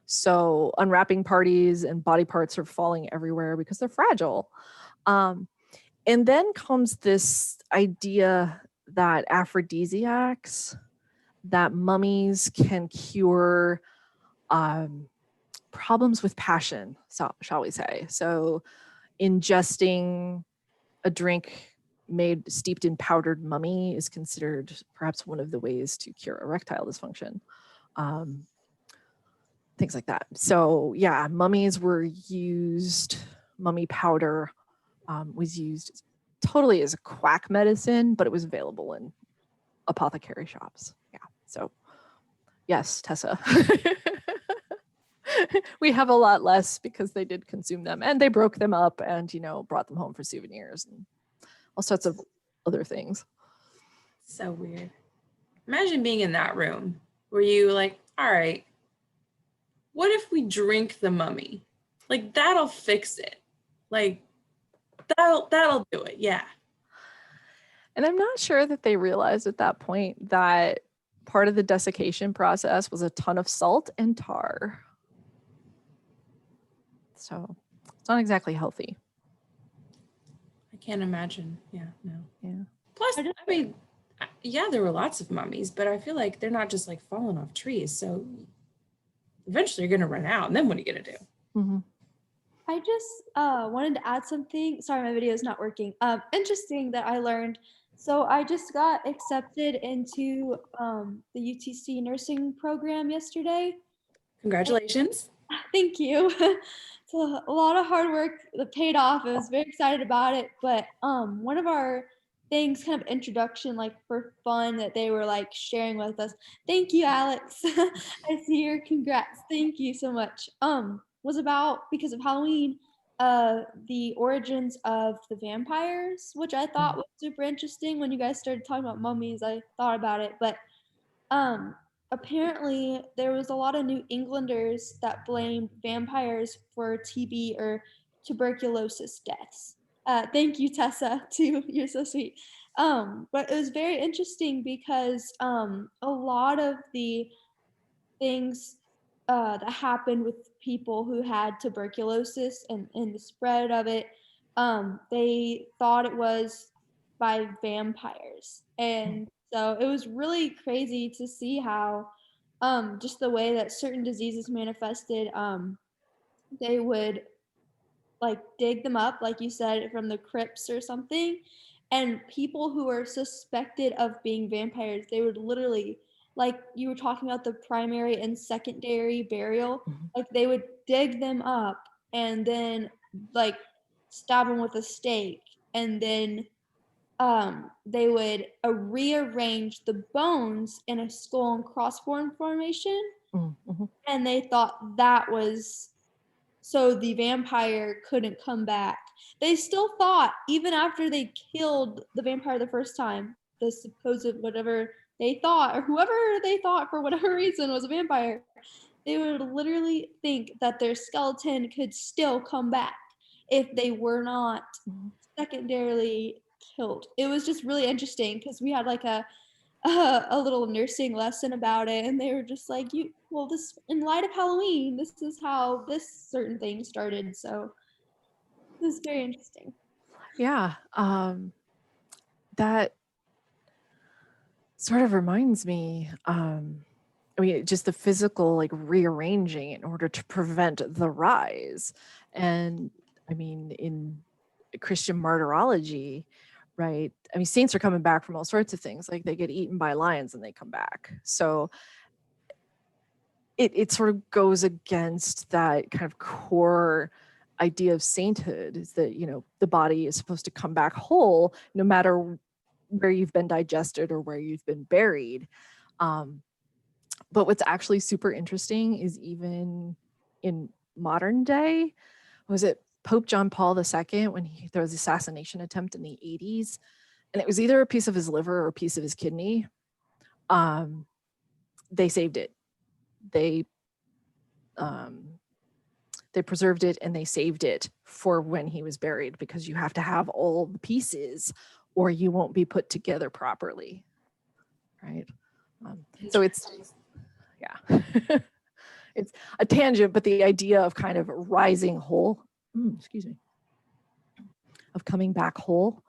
So unwrapping parties and body parts are falling everywhere because they're fragile. And then comes this idea that aphrodisiacs, that mummies can cure problems with passion, so, shall we say. So ingesting a drink steeped in powdered mummy is considered perhaps one of the ways to cure erectile dysfunction. Things like that. So yeah, mummies were used, mummy powder was used totally as a quack medicine, but it was available in apothecary shops. Yeah, so yes, Tessa. We have a lot less because they did consume them, and they broke them up and, brought them home for souvenirs and all sorts of other things. So weird. Imagine being in that room where you like, all right, what if we drink the mummy? Like, that'll fix it. Like, that'll do it. Yeah. And I'm not sure that they realized at that point that part of the desiccation process was a ton of salt and tar. So it's not exactly healthy. I can't imagine. Yeah, no. Yeah. Plus, I mean, yeah, there were lots of mummies, but I feel like they're not just like falling off trees. So eventually you're going to run out. And then what are you going to do? Mm-hmm. I just wanted to add something. Sorry, my video is not working. Interesting that I learned. So I just got accepted into the UTC nursing program yesterday. Congratulations. Thank you. It's a lot of hard work that paid off. I was very excited about it. But one of our things, kind of introduction, like for fun, that they were like sharing with us. Thank you, Alex. I see your congrats. Thank you so much. Was about, because of Halloween, the origins of the vampires, which I thought was super interesting. When you guys started talking about mummies, I thought about it. But apparently there was a lot of New Englanders that blamed vampires for TB or tuberculosis deaths. Thank you, Tessa, too. You're so sweet. But it was very interesting because a lot of the things that happened with people who had tuberculosis and the spread of it, they thought it was by vampires. And so it was really crazy to see how just the way that certain diseases manifested, they would like dig them up, like you said, from the crypts or something. And people who are suspected of being vampires, they would literally, like you were talking about the primary and secondary burial, like they would dig them up and then like stab them with a stake, and then they would rearrange the bones in a skull and crossbone formation. Mm-hmm. And they thought that was so the vampire couldn't come back. They still thought, even after they killed the vampire the first time, the supposed whatever they thought, or whoever they thought for whatever reason was a vampire, they would literally think that their skeleton could still come back if they were not secondarily killed. It was just really interesting because we had like a little nursing lesson about it, and they were just like, this, in light of Halloween, this is how this certain thing started. So it was very interesting. Yeah. That sort of reminds me, just the physical like rearranging in order to prevent the rise. And I mean, in Christian martyrology, right? I mean, saints are coming back from all sorts of things. Like they get eaten by lions and they come back. So it sort of goes against that kind of core idea of sainthood, is that, the body is supposed to come back whole no matter where you've been digested or where you've been buried. But what's actually super interesting is even in modern day, was it Pope John Paul II, when there was an assassination attempt in the 80s, and it was either a piece of his liver or a piece of his kidney. They saved it. They preserved it and they saved it for when he was buried, because you have to have all the pieces or you won't be put together properly, right? So it's, yeah, it's a tangent, but the idea of kind of rising whole, excuse me, of coming back whole,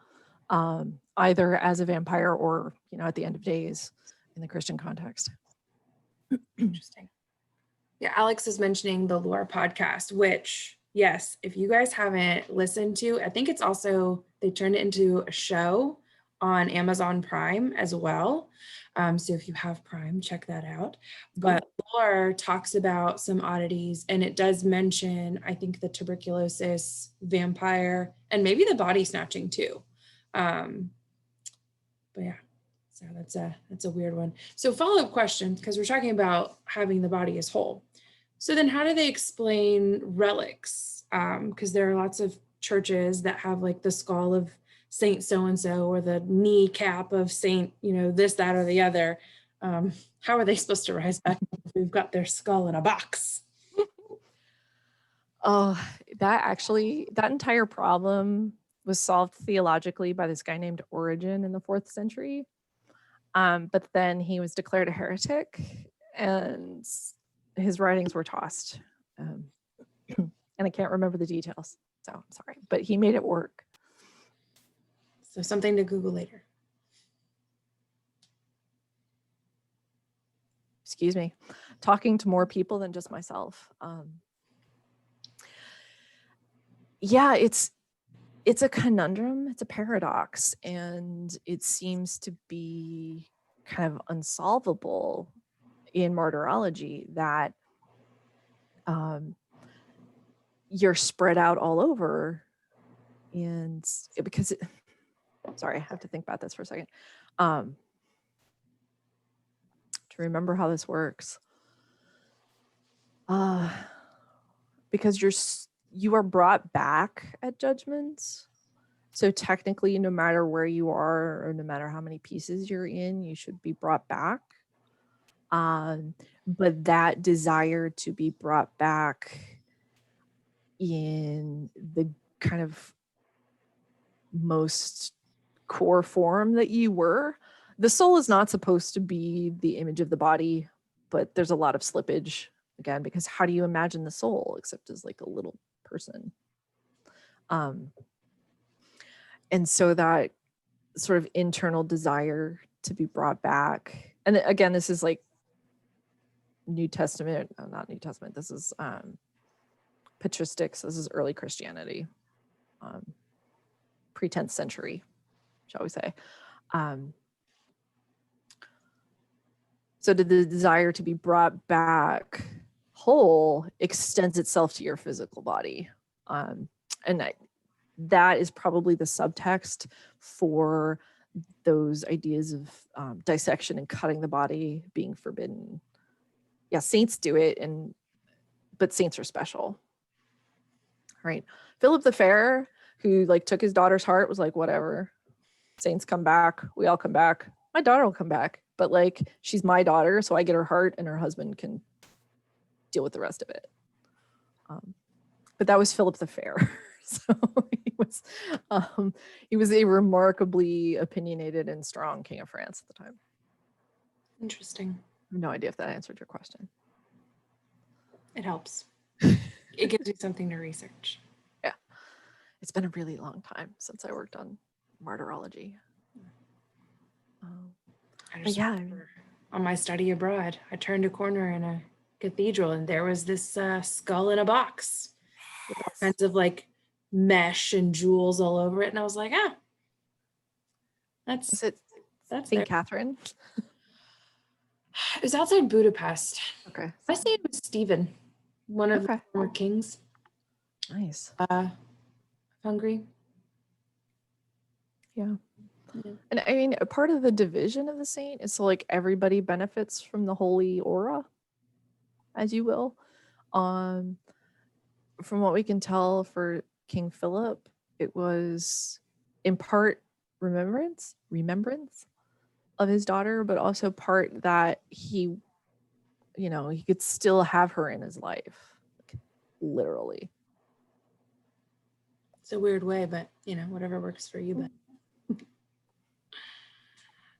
either as a vampire or, you know, at the end of days in the Christian context. Interesting. Yeah, Alex is mentioning the Lore podcast, which, yes, if you guys haven't listened to, I think it's also, they turned it into a show on Amazon Prime as well. So if you have Prime, check that out. But Lore talks about some oddities, and it does mention, I think, the tuberculosis, vampire, and maybe the body snatching too. But yeah. So that's a weird one. So follow-up question, because we're talking about having the body as whole. So then how do they explain relics? Because there are lots of churches that have like the skull of Saint so-and-so or the kneecap of Saint, you know, this, that, or the other. How are they supposed to rise back if we've got their skull in a box? Oh, that entire problem was solved theologically by this guy named Origen in the 4th century. But then he was declared a heretic and his writings were tossed. And I can't remember the details, so I'm sorry, but he made it work. So something to Google later. Excuse me, talking to more people than just myself. Yeah, it's a conundrum, it's a paradox, and it seems to be kind of unsolvable in martyrology, that you're spread out all over, and because sorry, I have to think about this for a second to remember how this works. Because you are brought back at judgments. So technically, no matter where you are or no matter how many pieces you're in, you should be brought back. But that desire to be brought back in the kind of most core form that you were, the soul is not supposed to be the image of the body, but there's a lot of slippage again, because how do you imagine the soul except as like a little person? And so that sort of internal desire to be brought back, and again, this is like New Testament, not New Testament, this is patristics, this is early Christianity, pre-10th century, shall we say. So the desire to be brought back whole extends itself to your physical body. And that is probably the subtext for those ideas of dissection and cutting the body being forbidden. Yeah, saints do it, but saints are special, right? Philip the Fair, who like took his daughter's heart, was like, whatever, saints come back, we all come back, my daughter will come back, but like she's my daughter, so I get her heart and her husband can deal with the rest of it. But that was Philip the Fair. So he was a remarkably opinionated and strong king of France at the time. Interesting. I have no idea if that answered your question. It helps. It gives you something to research. Yeah. It's been a really long time since I worked on martyrology. I just remember on my study abroad, I turned a corner in a cathedral and there was this skull in a box with all kinds of like mesh and jewels all over it. And I was like, that's St. there. Catherine? It was outside Budapest. Okay. I say it was Stephen, one of the former kings. Nice. Hungary. Yeah. And I mean, a part of the division of the saint is so like everybody benefits from the holy aura, as you will. From what we can tell for King Philip, it was in part remembrance, of his daughter, but also part that he, he could still have her in his life, like, literally. It's a weird way, but whatever works for you. But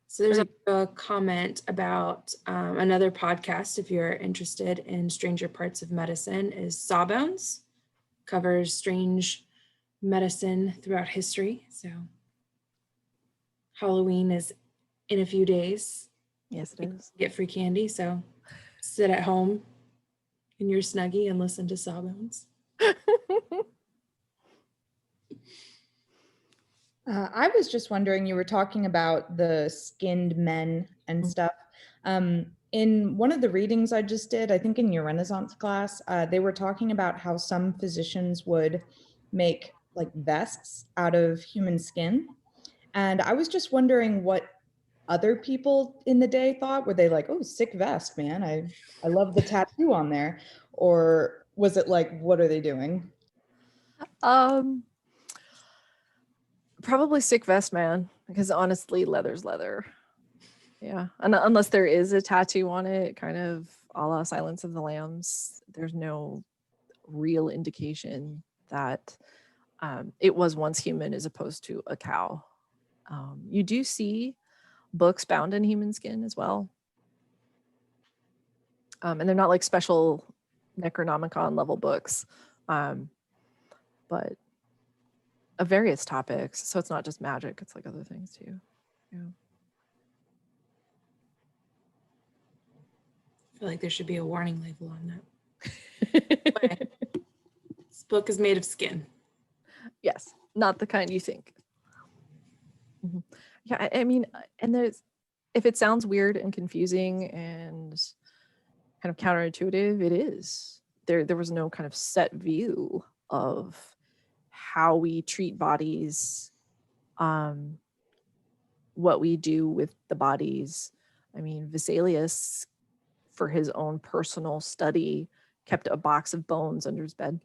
so there's a comment about another podcast, if you're interested in stranger parts of medicine, is Sawbones. Covers strange medicine throughout history. So Halloween is in a few days. Yes, it is. Get free candy, so sit at home in your snuggie and listen to Sawbones. I was just wondering, you were talking about the skinned men and stuff. In one of the readings I just did, I think in your Renaissance class, they were talking about how some physicians would make like vests out of human skin. And I was just wondering what other people in the day thought. Were they like, oh, sick vest, man. I love the tattoo on there. Or was it like, what are they doing? Probably sick vest, man, because honestly, leather's leather. Yeah, and unless there is a tattoo on it, kind of a la Silence of the Lambs, there's no real indication that it was once human as opposed to a cow. You do see books bound in human skin as well, and they're not like special Necronomicon level books, but of various topics. So it's not just magic; it's like other things too. Yeah. I feel like there should be a warning label on that. This book is made of skin. Yes, not the kind you think. Mhm. Yeah, I mean, and if it sounds weird and confusing and kind of counterintuitive, it is. There was no kind of set view of how we treat bodies, what we do with the bodies. I mean, Vesalius, for his own personal study, kept a box of bones under his bed.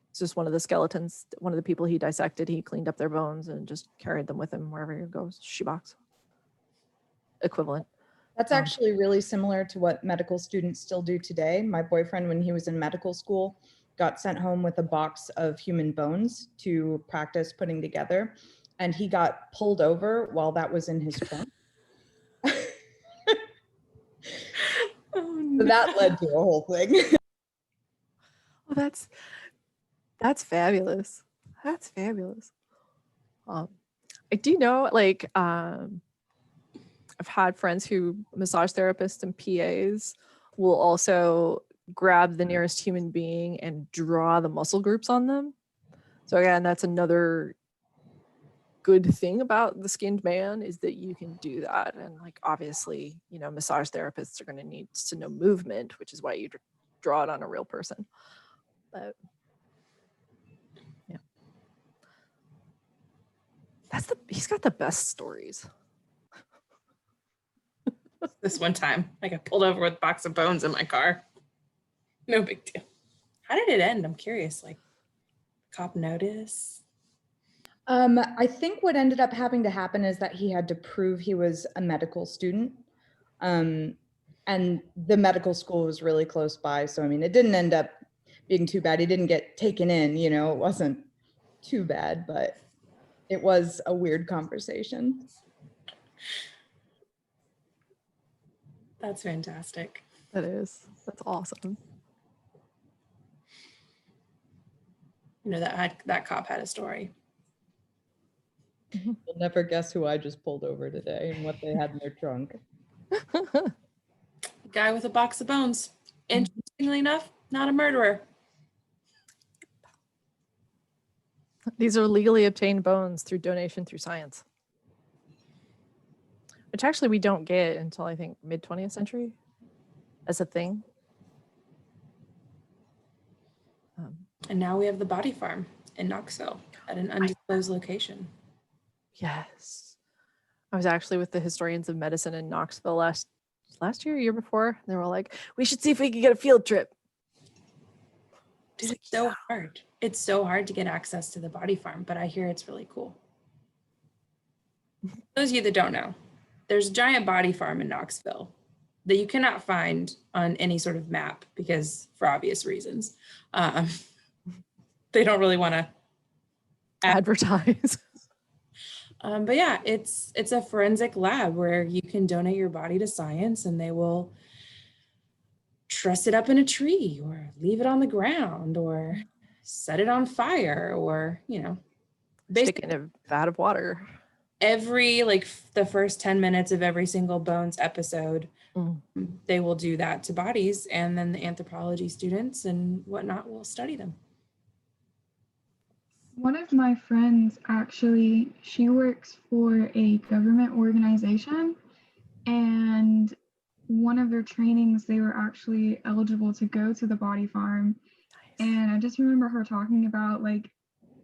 It's just one of the skeletons, one of the people he dissected, he cleaned up their bones and just carried them with him wherever he goes. Shoebox. Equivalent. That's actually really similar to what medical students still do today. My boyfriend, when he was in medical school, got sent home with a box of human bones to practice putting together. And he got pulled over while that was in his trunk. So that led to a whole thing. Well, that's fabulous. That's fabulous. I do know, like, I've had friends who massage therapists and PAs will also grab the nearest human being and draw the muscle groups on them. So again, that's another good thing about the skinned man, is that you can do that. And like, obviously, massage therapists are going to need to know movement, which is why you draw it on a real person. But yeah, he's got the best stories. This one time, I got pulled over with a box of bones in my car. No big deal. How did it end? I'm curious. Like, cop notice? I think what ended up having to happen is that he had to prove he was a medical student. And the medical school was really close by. So, I mean, it didn't end up being too bad. He didn't get taken in, it wasn't too bad, but it was a weird conversation. That's fantastic. That is. That's awesome. That cop had a story. You'll never guess who I just pulled over today and what they had in their trunk. Guy with a box of bones. Interestingly enough, not a murderer. These are legally obtained bones through donation through science, which actually we don't get until I think mid 20th century as a thing. And now we have the body farm in Knoxville at an undisclosed location. Yes. I was actually with the historians of medicine in Knoxville last year before. They were like, we should see if we can get a field trip. It's so hard. It's so hard to get access to the body farm, but I hear it's really cool. Those of you that don't know, there's a giant body farm in Knoxville that you cannot find on any sort of map because for obvious reasons. They don't really want to Advertise. but yeah, it's a forensic lab where you can donate your body to science and they will truss it up in a tree or leave it on the ground or set it on fire or, you know, Stick basically it in a vat of water. every, like the first 10 minutes of every single Bones episode, they will do that to bodies, and then the anthropology students and whatnot will study them. One of my friends actually, she works for a government organization, and one of their trainings, they were actually eligible to go to the body farm. And I just remember her talking about like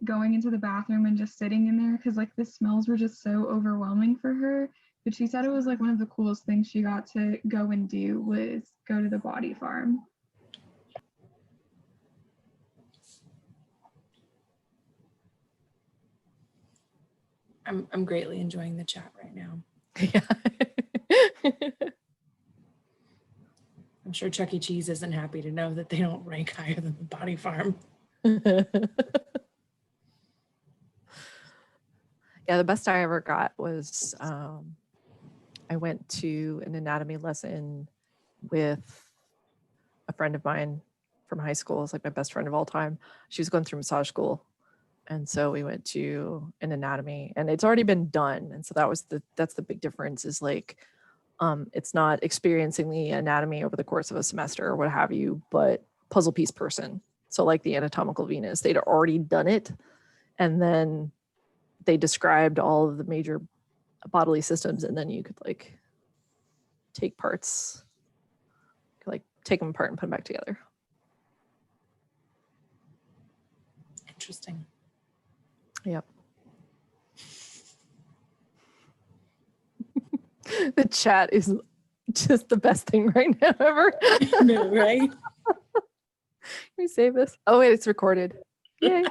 going into the bathroom and just sitting in there because like the smells were just so overwhelming for her. But she said it was like one of the coolest things she got to go and do was go to the body farm. I'm greatly enjoying the chat right now. Yeah. I'm sure Chuck E. Cheese isn't happy to know that they don't rank higher than the body farm. Yeah, the best I ever got was I went to an anatomy lesson with a friend of mine from high school. It's like my best friend of all time. She was going through massage school. And so we went to an anatomy and it's already been done. And so that's the big difference is like, it's not experiencing the anatomy over the course of a semester or what have you, but puzzle piece person. So like the anatomical Venus, they'd already done it. And then they described all of the major bodily systems. And then you could like take parts, like take them apart and put them back together. Interesting. Yep. The chat is just the best thing right now ever. No, right? Can we save this? Oh wait, it's recorded. Yay.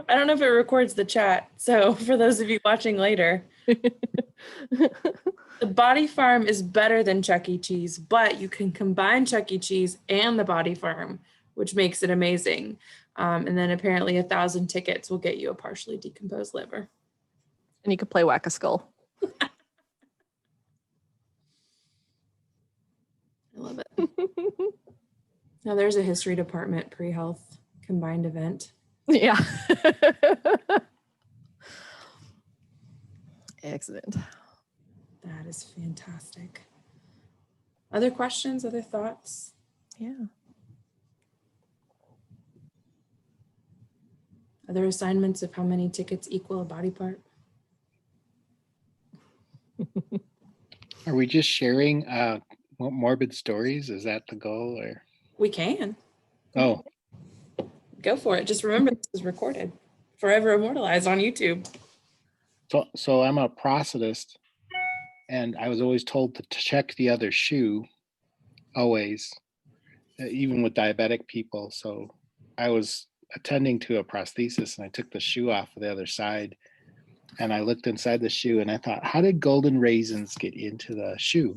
I don't know if it records the chat. So for those of you watching later, the body farm is better than Chuck E. Cheese, but you can combine Chuck E. Cheese and the body farm, which makes it amazing. And then apparently 1,000 tickets will get you a partially decomposed liver. And you could play Whack-A-Skull. I love it. Now there's a history department pre-health combined event. Yeah. Excellent. That is fantastic. Other questions, other thoughts? Yeah. Other assignments of how many tickets equal a body part? Are we just sharing morbid stories? Is that the goal, or? We can. Oh, Go for it. Just remember this is recorded, forever immortalized on YouTube. so I'm a prosthetist, and I was always told to check the other shoe, always, even with diabetic people. So I was attending to a prosthesis, and I took the shoe off of the other side, and I looked inside the shoe, and I thought, how did golden raisins get into the shoe?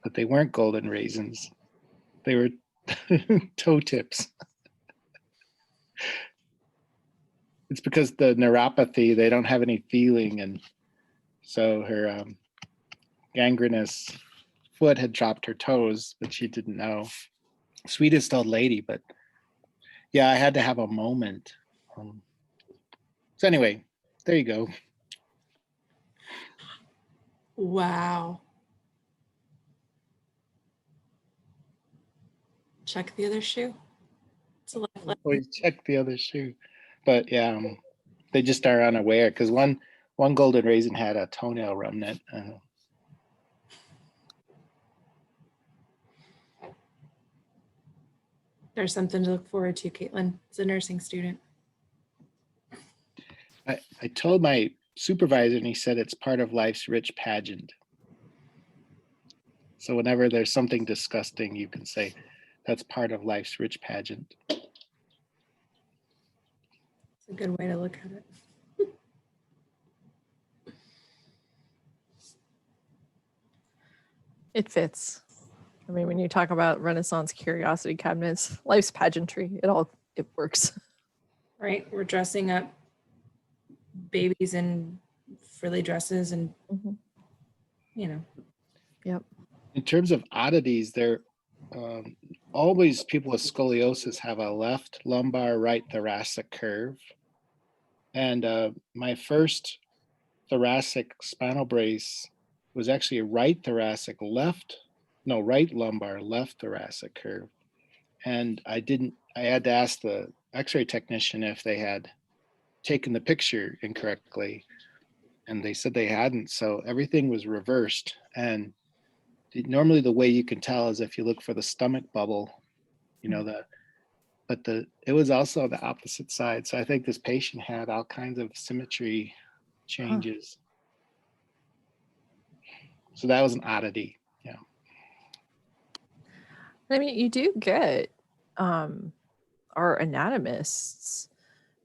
But they weren't golden raisins. They were toe tips. It's because the neuropathy, they don't have any feeling. And so her gangrenous foot had chopped her toes, but she didn't know. Sweetest old lady, but yeah, I had to have a moment. So anyway, there you go. Wow. Check the other shoe. It's a life lesson. Always check the other shoe. But yeah, they just are unaware because one golden raisin had a toenail remnant. There's something to look forward to, Caitlin. As a nursing student. I told my supervisor, and he said it's part of life's rich pageant. So whenever there's something disgusting, you can say that's part of life's rich pageant. It's a good way to look at it. It fits. I mean, when you talk about Renaissance curiosity cabinets, life's pageantry, it works. Right? We're dressing up babies in frilly dresses and, Mhm. you know. Yep. In terms of oddities, there always people with scoliosis have a left lumbar, right thoracic curve. And my first thoracic spinal brace was actually a right thoracic, right lumbar, left thoracic curve. And I had to ask the x-ray technician if they had taken the picture incorrectly. And they said they hadn't. So everything was reversed. And normally the way you can tell is if you look for the stomach bubble, you know, it was also the opposite side. So I think this patient had all kinds of symmetry changes. So that was an oddity. Yeah. I mean, you do get our anatomists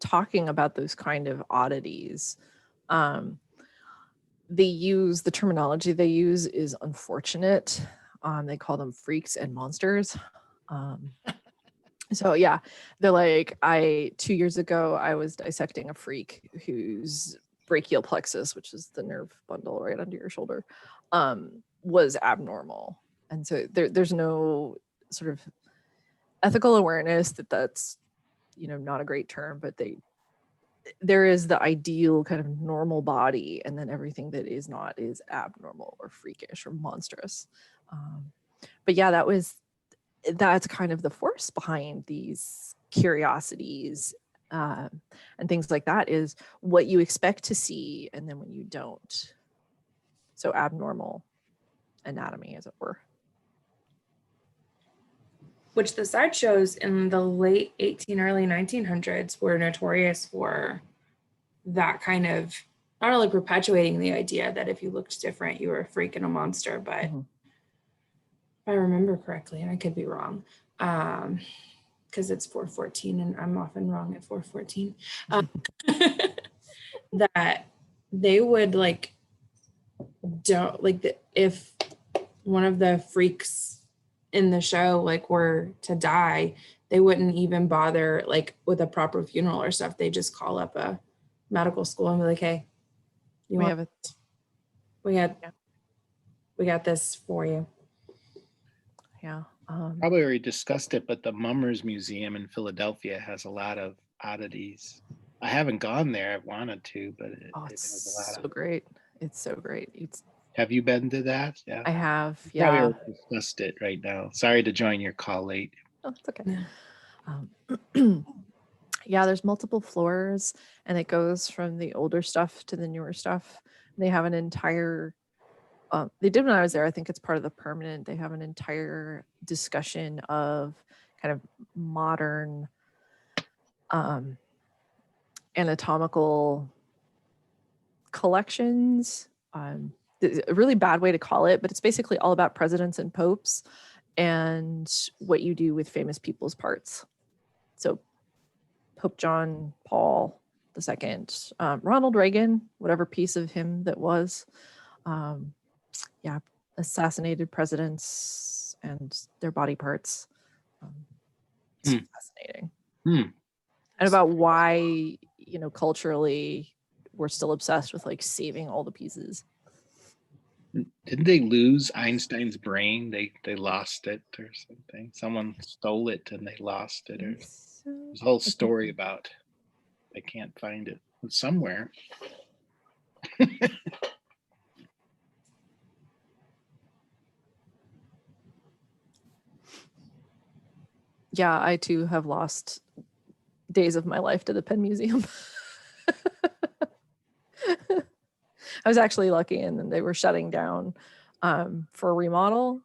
talking about those kind of oddities. The terminology they use is unfortunate. They call them freaks and monsters. So yeah, they're like, 2 years ago, I was dissecting a freak whose brachial plexus, which is the nerve bundle right under your shoulder, was abnormal. And so there's no sort of ethical awareness that that's, not a great term, but there is the ideal kind of normal body, and then everything that is not is abnormal or freakish or monstrous. But yeah, that's kind of the force behind these curiosities and things like that, is what you expect to see and then when you don't. So abnormal anatomy, as it were. Which the sideshows in the late early 1900s were notorious for that kind of, not only perpetuating the idea that if you looked different, you were a freak and a monster, but if I remember correctly, and I could be wrong, because it's 4:14 and I'm often wrong at 4:14, that they would if one of the freaks in the show were to die, they wouldn't even bother with a proper funeral or stuff. They just call up a medical school and be like, hey, we got this for you. Yeah. Probably already discussed it, but the Mummers Museum in Philadelphia has a lot of oddities. I haven't gone there. I wanted to, but it's so great. It's so great. Have you been to that? Yeah. I have. We probably Yeah. already discussed it right now. Sorry to join your call late. Oh, it's okay. Yeah, there's multiple floors, and it goes from the older stuff to the newer stuff. They have an entire they did when I was there. I think it's part of the permanent. They have an entire discussion of kind of modern anatomical collections. A really bad way to call it, but it's basically all about presidents and popes and what you do with famous people's parts. So Pope John Paul II, Ronald Reagan, whatever piece of him that was, assassinated presidents and their body parts. It's fascinating. And about why, culturally, we're still obsessed with saving all the pieces. Didn't they lose Einstein's brain? They lost it or something. Someone stole it and they lost it. Or there's a whole story about. I can't find it. It's somewhere. Yeah, I too have lost days of my life to the Penn Museum. I was actually lucky, and then they were shutting down for a remodel.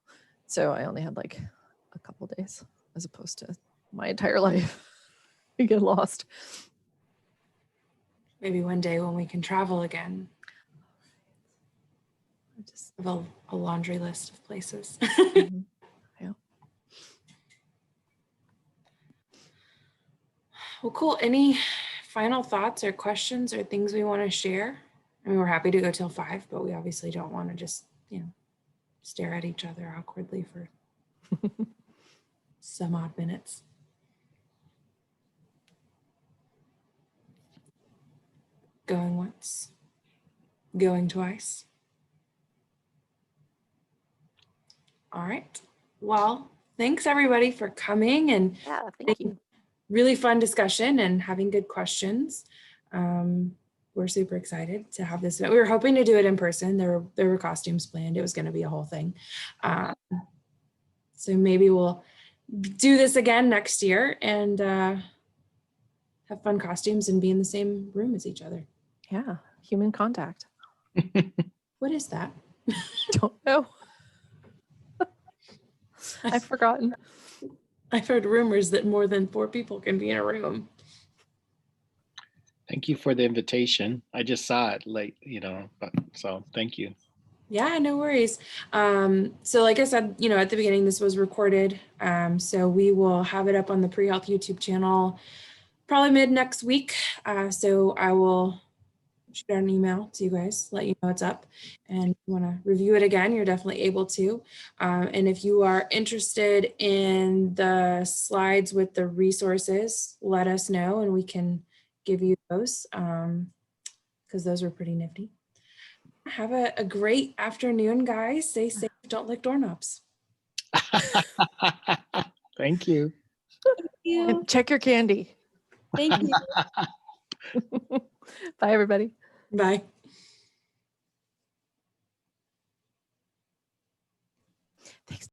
So I only had a couple days as opposed to my entire life. You get lost. Maybe one day when we can travel again. I just have a laundry list of places. Yeah. Well, cool. Any final thoughts or questions or things we want to share? I mean, we're happy to go till 5, but we obviously don't want to just, stare at each other awkwardly for some odd minutes. Going once, going twice. All right. Well, thanks everybody for coming and Yeah, thank you. really fun discussion and having good questions. We're super excited to have this event. We were hoping to do it in person. There were costumes planned. It was going to be a whole thing. So maybe we'll do this again next year and have fun costumes and be in the same room as each other. Yeah, human contact. What is that? Don't know. I've forgotten. I've heard rumors that more than 4 people can be in a room. Thank you for the invitation. I just saw it late, but so thank you. Yeah, no worries. So like I said, at the beginning, this was recorded. So we will have it up on the Pre-Health YouTube channel probably mid next week. So I will shoot out an email to you guys, let you know it's up. And if you want to review it again, you're definitely able to. And if you are interested in the slides with the resources, let us know and we can give you those because those were pretty nifty. Have a great afternoon, guys. Stay safe. Don't lick doorknobs. Thank you. And check your candy. Thank you. Bye, everybody. Bye.